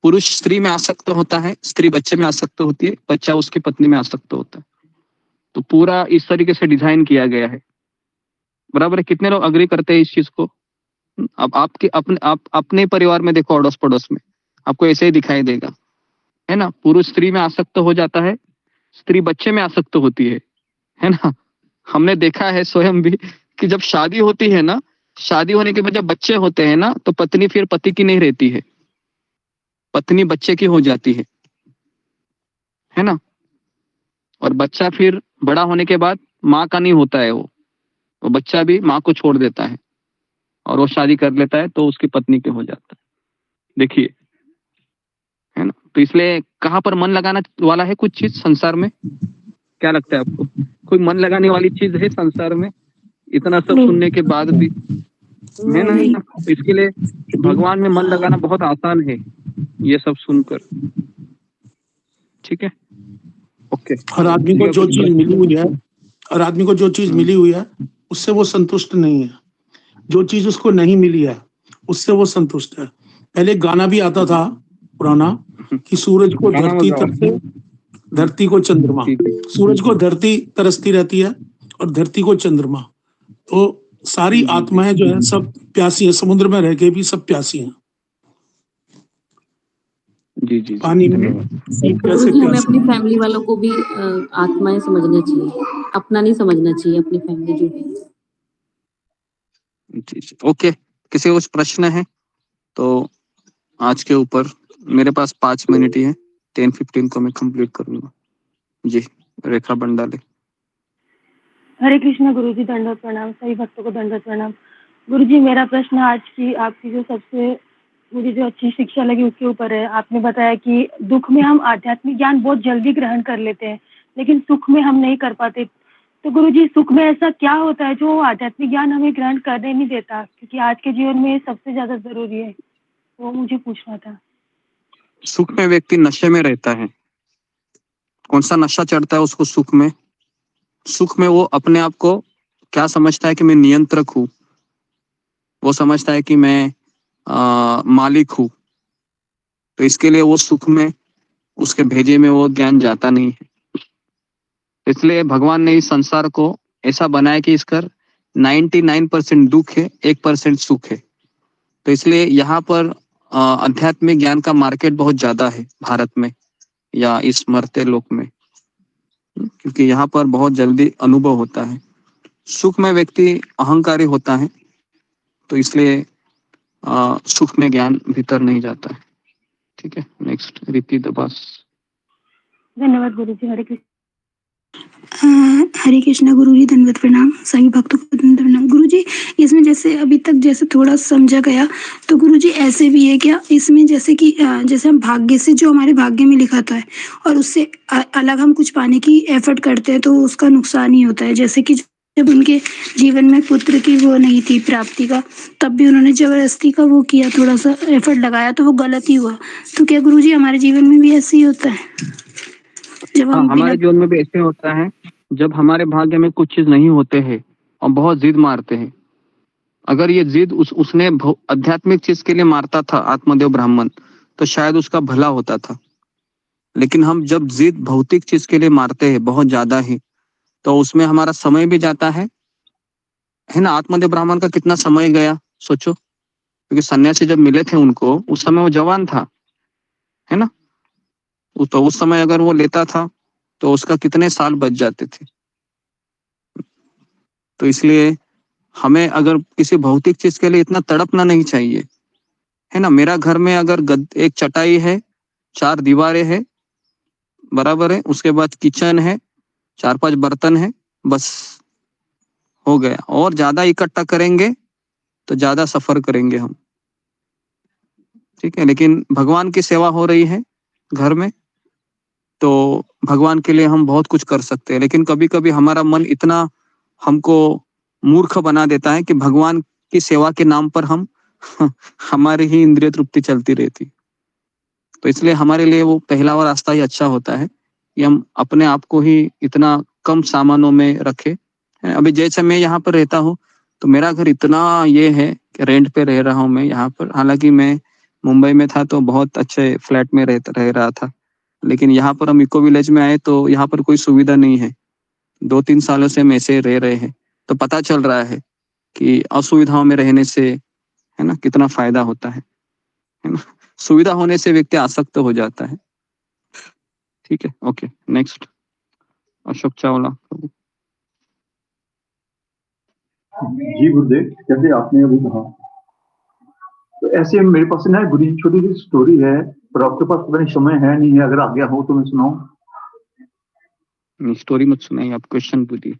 पुरुष स्त्री में आसक्त होता है, स्त्री बच्चे में आसक्त होती है, बच्चा उसकी पत्नी में आसक्त होता है। तो पूरा इस तरीके से डिजाइन किया गया है, बराबर है? कितने लोग अग्री करते हैं इस चीज को? अब आपके अपने परिवार में देखो, अड़ोस पड़ोस में आपको ऐसे ही दिखाई देगा, है ना? पुरुष स्त्री में आसक्त हो जाता है, स्त्री बच्चे में आसक्त होती है ना? हमने देखा है स्वयं भी कि जब शादी होती है ना, शादी होने के बाद जब बच्चे होते हैं ना, तो पत्नी फिर पति की नहीं रहती है, पत्नी बच्चे की हो जाती है ना? और बच्चा फिर बड़ा होने के बाद माँ का नहीं होता है, वो बच्चा भी माँ को छोड़ देता है और वो शादी कर लेता है तो उसकी पत्नी के हो जाता है। देखिए, है ना? तो इसलिए कहाँ पर मन लगाना वाला है कुछ चीज संसार में? क्या लगता है आपको? कोई मन लगाने वाली चीज है संसार में? इतना सब सुनने के बाद भी, है ना? है ना? तो इसके लिए भगवान में मन लगाना बहुत आसान है, ये सब सुनकर। ठीक है, ओके। हर आदमी को जो चीज मिली हुई है, हर आदमी को जो चीज मिली हुई है उससे वो संतुष्ट नहीं है। जो चीज उसको नहीं मिली है उससे वो संतुष्ट है। पहले गाना भी आता था पुराना कि सूरज को धरती तरसे, धरती को चंद्रमा। सूरज को धरती तरसती रहती है और धरती को चंद्रमा। तो सारी आत्माएं जो है सब प्यासी है, समुद्र में रह के भी सब प्यासी हैं। जी जी, पानी में कैसे हमें अपनी फैमिली वालों को भी आत्माएं समझना चाहिए, अपना नहीं समझना चाहिए अपनी फैमिली जो है। जी जी, ओके। किसी को कुछ प्रश्न है तो आज के ऊपर मेरे पास 5 मिनट ही है, 10-15 को मैं कंप्लीट करूंगा। जी, रेखा बंडाले। हरे कृष्णा गुरुजी, दंडवत प्रणाम। सभी भक्तों को दंडवत प्रणाम। गुरुजी, मेरा प्रश्न आज की आपकी जो सबसे मुझे जो अच्छी शिक्षा लगी उसके ऊपर है। आपने बताया कि दुख में हम आध्यात्मिक ज्ञान बहुत जल्दी ग्रहण कर लेते हैं, लेकिन सुख में हम नहीं कर पाते। तो गुरुजी, सुख में ऐसा क्या होता है जो आध्यात्मिक ज्ञान हमें ग्रहण करने नहीं देता? क्योंकि आज के जीवन में सबसे ज्यादा जरूरी है, वो मुझे पूछना था। सुख में व्यक्ति नशे में रहता है। कौन सा नशा चढ़ता है उसको सुख में? सुख में वो अपने आप को क्या समझता है कि मैं नियंत्रक हूँ, वो समझता है कि मैं मालिक हूँ। तो इसके लिए वो सुख में, उसके भेजे में वो ज्ञान जाता नहीं है। इसलिए भगवान ने इस संसार को ऐसा बनाया कि इसकर 99% दुख है, 1% सुख है। तो इसलिए यहाँ पर आध्यात्मिक ज्ञान का मार्केट बहुत ज्यादा है भारत में या इस मरते लोक में, क्योंकि यहाँ पर बहुत जल्दी अनुभव होता है। सुख में व्यक्ति अहंकारी होता है, तो इसलिए सुख में ज्ञान भीतर नहीं जाता है। ठीक है, नेक्स्ट रीति दबास। धन्यवाद गुरुजी। हरे कृष्ण। हरे कृष्णा गुरुजी, दंडवत प्रणाम। सभी भक्तों को दंडवत प्रणाम। गुरुजी, इसमें जैसे अभी तक जैसे थोड़ा समझा गया, तो गुरुजी ऐसे भी है क्या इसमें, जैसे कि जैसे हम भाग्य से जो हमारे भाग्य में लिखा था है और उससे अलग हम कुछ पाने की एफर्ट करते हैं तो उसका नुकसान ही होता है। जैसे कि जब उनके जीवन में पुत्र की वो नहीं थी प्राप्ति का, तब भी उन्होंने जबरदस्ती का वो किया, थोड़ा सा एफर्ट लगाया तो वो गलत ही हुआ। तो क्या गुरुजी हमारे जीवन में भी ऐसे ही होता है? जब हम हमारे जीवन में भी ऐसे होता है, जब हमारे भाग्य में कुछ चीज नहीं होते हैं और बहुत जिद मारते हैं। अगर ये जिद उसने आध्यात्मिक चीज के लिए मारता था आत्मदेव ब्राह्मण, तो शायद उसका भला होता था। लेकिन हम जब जिद भौतिक चीज के लिए मारते हैं बहुत ज्यादा ही, तो उसमें हमारा समय भी जाता है ना? आत्मदेव ब्राह्मण का कितना समय गया सोचो, क्योंकि सन्यासी जब मिले थे उनको, उस समय वो जवान था, है ना? तो उस समय अगर वो लेता था तो उसका कितने साल बच जाते थे। तो इसलिए हमें अगर किसी भौतिक चीज के लिए इतना तड़पना नहीं चाहिए, है ना? मेरा घर में अगर एक चटाई है, 4 दीवारें है, बराबर है, उसके बाद किचन है, 4-5 बर्तन है, बस हो गया। और ज्यादा इकट्ठा करेंगे तो ज्यादा सफर करेंगे हम। ठीक है, लेकिन भगवान की सेवा हो रही है घर में, तो भगवान के लिए हम बहुत कुछ कर सकते हैं। लेकिन कभी कभी हमारा मन इतना हमको मूर्ख बना देता है कि भगवान की सेवा के नाम पर हम हमारी ही इंद्रिय तृप्ति चलती रहती। तो इसलिए हमारे लिए वो पहला रास्ता ही अच्छा होता है कि हम अपने आप को ही इतना कम सामानों में रखें। अभी जैसे मैं यहाँ पर रहता हूँ, तो मेरा घर इतना ये है कि रेंट पे रह रहा हूँ मैं यहाँ पर। हालांकि मैं मुंबई में था तो बहुत अच्छे फ्लैट में रह रहा था, लेकिन यहाँ पर हम इको विलेज में आए तो यहाँ पर कोई सुविधा नहीं है। 2-3 सालों से हम ऐसे रह रहे हैं, तो पता चल रहा है कि असुविधाओं में रहने से, है ना, कितना फायदा होता है ना। सुविधा होने से व्यक्ति आसक्त हो जाता है। ठीक है, ओके, नेक्स्ट अशोक चावला। जी गुरुदेव, जैसे आपने अभी कहा, तो ऐसे मेरे पास ना गुरु जी छोटी सी स्टोरी है, पर आपके पास पता नहीं समय है नहीं है, अगर आ गया हो तो मैं सुनाऊं। स्टोरी मत सुनाइए, आप क्वेश्चन पूछिए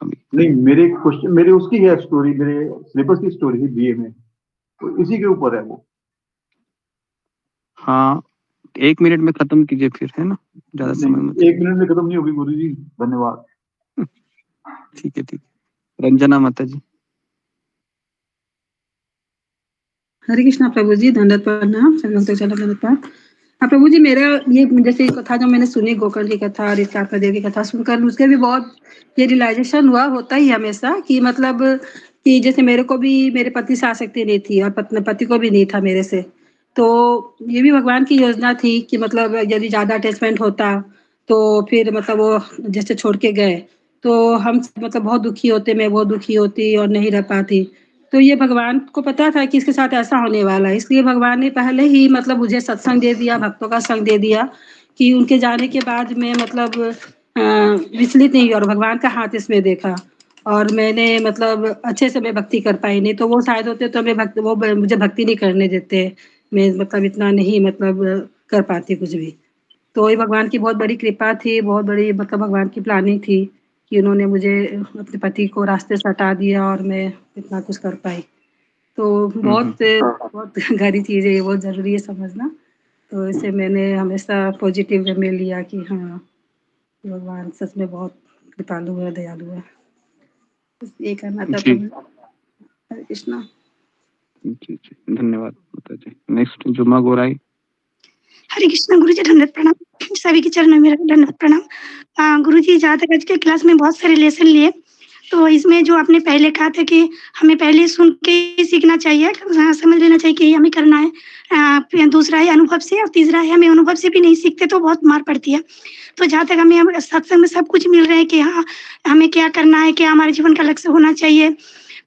अभी। नहीं, मेरे क्वेश्चन, मेरे उसकी है स्टोरी, मेरे सिलेबस की स्टोरी है बीए में, तो इसी के ऊपर है वो। हाँ, 1 मिनट में खत्म कीजिए फिर, है ना, ज्यादा समय मत। 1 मिनट में खत्म नहीं होगी गुरु जी, धन्यवाद। ठीक है, ठीक है। रंजना माता जी। हरे कृष्णा प्रभु जी, दंडवत प्रणाम, दंडवत। हाँ प्रभु जी, मेरा ये जैसे कथा जो मैंने सुनी गोकर्ण की कथा और इस देव की कथा सुनकर मुझे भी बहुत ये रियलाइजेशन हुआ, होता ही हमेशा कि मतलब कि जैसे मेरे को भी मेरे पति से आसक्ति नहीं थी और पति को भी नहीं था मेरे से, तो ये भी भगवान की योजना थी कि मतलब यदि ज्यादा अटैचमेंट होता तो फिर मतलब वो जैसे छोड़ के गए तो हम मतलब बहुत दुखी होते, मैं बहुत दुखी होती और नहीं रह पाती। तो ये भगवान को पता था कि इसके साथ ऐसा होने वाला है, इसलिए भगवान ने पहले ही मतलब मुझे सत्संग दे दिया, भक्तों का संग दे दिया कि उनके जाने के बाद मैं मतलब विचलित नहीं हुई और भगवान का हाथ इसमें देखा और मैंने मतलब अच्छे से मैं भक्ति कर पाई। नहीं तो वो शायद होते तो मैं वो मुझे भक्ति नहीं करने देते, मैं मतलब इतना नहीं मतलब कर पाती कुछ भी। तो ये भगवान की बहुत बड़ी कृपा थी, बहुत बड़ी मतलब भगवान की प्लानिंग थी कि उन्होंने मुझे अपने पति को रास्ते से हटा दिया और मैं इतना कुछ कर पाई। तो बहुत बहुत गहरी चीज़ है ये, बहुत ज़रूरी है समझना। तो इसे मैंने हमेशा पॉजिटिव वे में लिया कि हाँ, भगवान सच में बहुत कृपालु है, दयालु है। बस ये करना था प्रभु। हरे कृष्णा। जी, धन्यवाद माता जी। नेक्स्ट जुमा गोराई। हरे कृष्णा गुरु जी, दंडवत प्रणाम, सभी के चरणों में मेरा दंडवत प्रणाम। गुरु जी, जहाँ तक आज के क्लास में बहुत सारे लेसन लिए, तो इसमें जो आपने पहले कहा था कि हमें पहले सुन के ही सीखना चाहिए, समझ लेना चाहिए कि हमें करना है। दूसरा है अनुभव से, और तीसरा है हमें अनुभव से भी नहीं सीखते तो बहुत मार पड़ती है। तो जहाँ तक हमें सत्संग में सब कुछ मिल रहा है कि हाँ हमें क्या करना है, क्या हमारे जीवन का लक्ष्य होना चाहिए,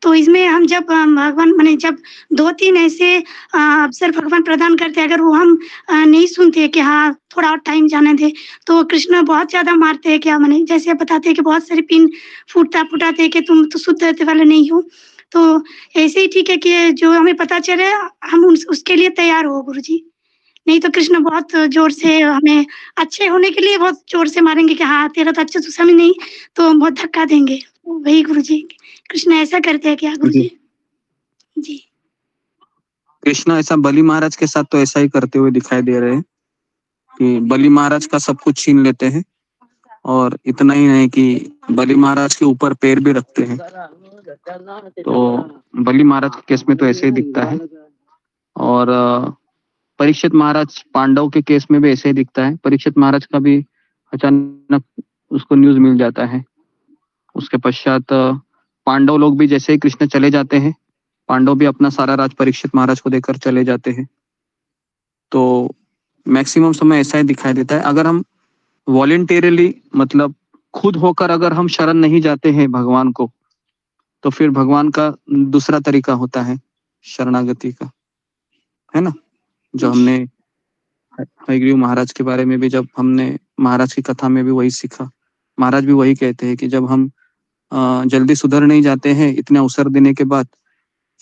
तो इसमें हम जब भगवान माने जब 2-3 ऐसे अवसर भगवान प्रदान करते, अगर वो हम नहीं सुनते कि हाँ थोड़ा और टाइम जाने दे, तो कृष्ण बहुत ज्यादा मारते हैं। क्या माने जैसे आप बताते हैं कि बहुत सारे पिन फुटाते हैं कि तुम तो शुद्ध रहते वाले नहीं हो, तो ऐसे ही ठीक है कि जो हमें पता चले हम उसके लिए तैयार हो गुरु जी। नहीं तो कृष्ण बहुत जोर से हमें अच्छे होने के लिए बहुत जोर से मारेंगे कि हाँ तेरा तो अच्छे से समझ नहीं, तो हम बहुत धक्का देंगे। वही गुरु जी, कृष्ण ऐसा करते हैं क्या गुरु जी? जी, कृष्ण ऐसा बलि महाराज के साथ तो ऐसा ही करते हुए दिखाई दे रहे हैं कि बलि महाराज का सब कुछ छीन लेते हैं, और इतना ही नहीं कि बलि महाराज के ऊपर पैर भी रखते हैं। तो बलि महाराज के केस में तो ऐसे ही दिखता है, और परीक्षित महाराज पांडव के केस में भी ऐसे ही दिखता है। परीक्षित महाराज का भी अचानक उसको न्यूज मिल जाता है। उसके पश्चात पांडव लोग भी जैसे ही कृष्ण चले जाते हैं, पांडव भी अपना सारा राज परीक्षित महाराज को देकर चले जाते हैं। तो मैक्सिमम समय ऐसा ही दिखाई देता है। अगर हम वॉलेंटेरियली मतलब खुद होकर अगर हम शरण नहीं जाते हैं भगवान को, तो फिर भगवान का दूसरा तरीका होता है शरणागति का, है ना। जो हमने हयग्रीव महाराज के बारे में भी जब हमने महाराज की कथा में भी वही सीखा। महाराज भी वही कहते हैं कि जब हम जल्दी सुधर नहीं जाते हैं इतने अवसर देने के बाद,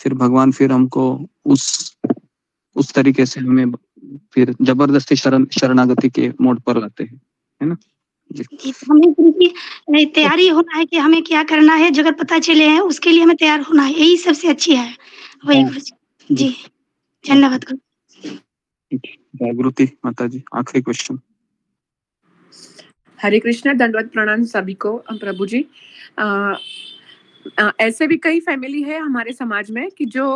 फिर भगवान फिर हमको उस तरीके से हमें फिर जबरदस्ती शरणागति के मोड पर लाते हैं, है ना जी। हमें गुरुजी तैयारी होना है कि हमें क्या करना है, जगह पता चले हैं उसके लिए हमें तैयार होना है, यही सबसे अच्छी है। वही गुरुजी जी, धन्यवाद गुरु। जागृति माता जी, आखिरी क्वेश्चन। हरे कृष्णा, दंडवत प्रणाम सभी को। प्रभु जी, ऐसे भी कई फैमिली है हमारे समाज में कि जो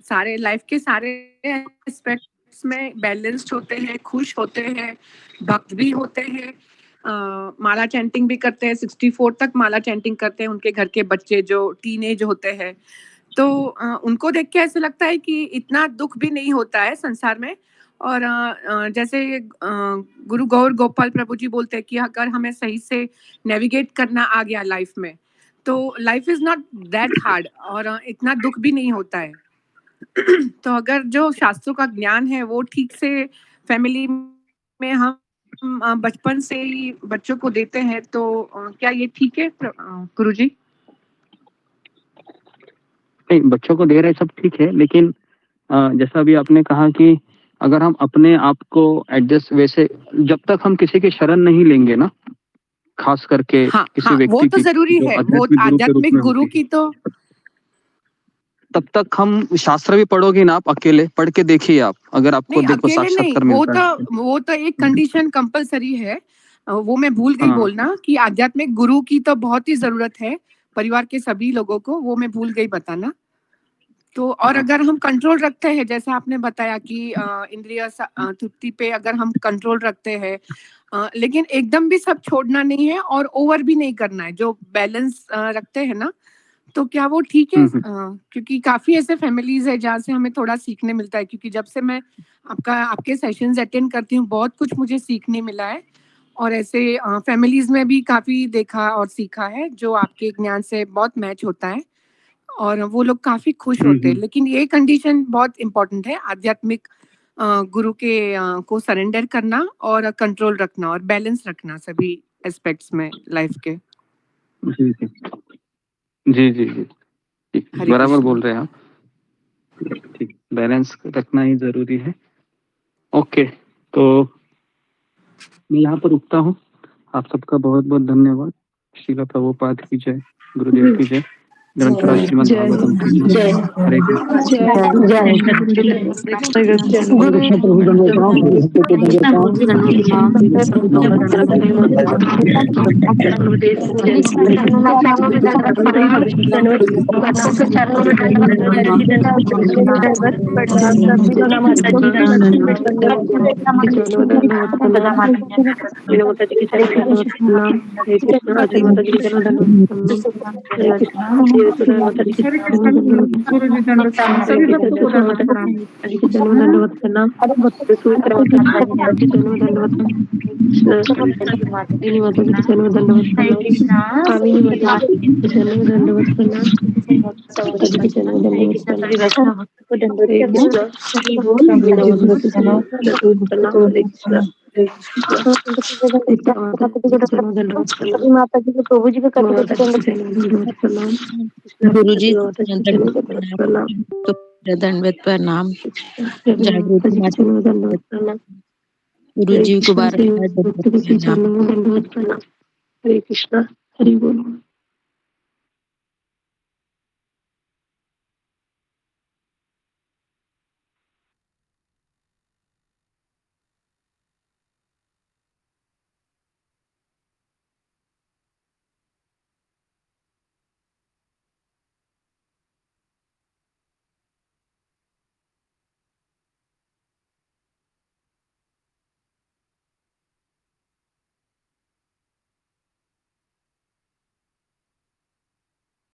सारे लाइफ के सारे एस्पेक्ट्स में बैलेंस्ड होते हैं, खुश होते हैं, भक्त भी होते हैं, माला चैंटिंग भी करते हैं, 64 तक माला चैंटिंग करते हैं उनके घर के बच्चे जो टीनेज होते हैं। तो उनको देख के ऐसे लगता है कि इतना दुख भी नहीं होता है संसार में। और जैसे गुरु गौर गोपाल प्रभु जी बोलते हैं कि अगर हमें सही से नेविगेट करना आ गया लाइफ में तो life is not that hard और इतना दुख भी नहीं होता है। तो अगर जो शास्त्रों का ज्ञान है वो ठीक से फैमिली में हम बचपन से ही बच्चों को देते हैं तो क्या ये ठीक है गुरुजी? नहीं, बच्चों को दे रहे सब ठीक है, लेकिन जैसा अभी आपने कहा कि अगर हम अपने आप को एडजस्ट, वैसे जब तक हम किसी की शरण नहीं लेंगे ना, खास करके किसी व्यक्ति वो तो की, जरूरी है, वो आध्यात्मिक गुरु की तो तब तक हम शास्त्र भी पढ़ोगे ना, आप अकेले पढ़ के देखिए आप, अगर आपको देखो साक्षात्कार मिलता है। वो तो एक कंडीशन कंपलसरी है, वो मैं भूल गई बोलना कि आध्यात्मिक गुरु की तो बहुत ही जरूरत है परिवार के सभी लोगों को, वो मैं भूल गई बताना। तो और अगर हम कंट्रोल रखते हैं, जैसे आपने बताया कि इंद्रिय तृप्ति पे अगर हम कंट्रोल रखते हैं, लेकिन एकदम भी सब छोड़ना नहीं है और ओवर भी नहीं करना है, जो बैलेंस रखते हैं ना, तो क्या वो ठीक है? क्योंकि काफी ऐसे फैमिलीज है जहाँ से हमें थोड़ा सीखने मिलता है, क्योंकि जब से मैं आपके सेशंस अटेंड करती हूँ बहुत कुछ मुझे सीखने मिला है, और ऐसे फैमिलीज में भी काफी देखा और सीखा है जो आपके ज्ञान से बहुत मैच होता है और वो लोग काफी खुश होते हैं। लेकिन ये कंडीशन बहुत इम्पोर्टेंट है, आध्यात्मिक गुरु के को सरेंडर करना और कंट्रोल रखना और बैलेंस रखना सभी एस्पेक्ट्स में लाइफ के। जी जी जी जी, बराबर बोल रहे हैं आप, ठीक, बैलेंस रखना ही जरूरी है। ओके, तो मैं यहाँ पर रुकता हूँ। आप सबका बहुत बहुत धन्यवाद। श्रील प्रभुपाद की जय, गुरुदेव की जय, ग्रंथराज श्रीमद् भागवतम की जय। हरे माता जी को प्रभु जी को गुरु जी दंडवत प्रणाम। जागृति माता गुरु जी को बार हरे कृष्णा, हरि बोल।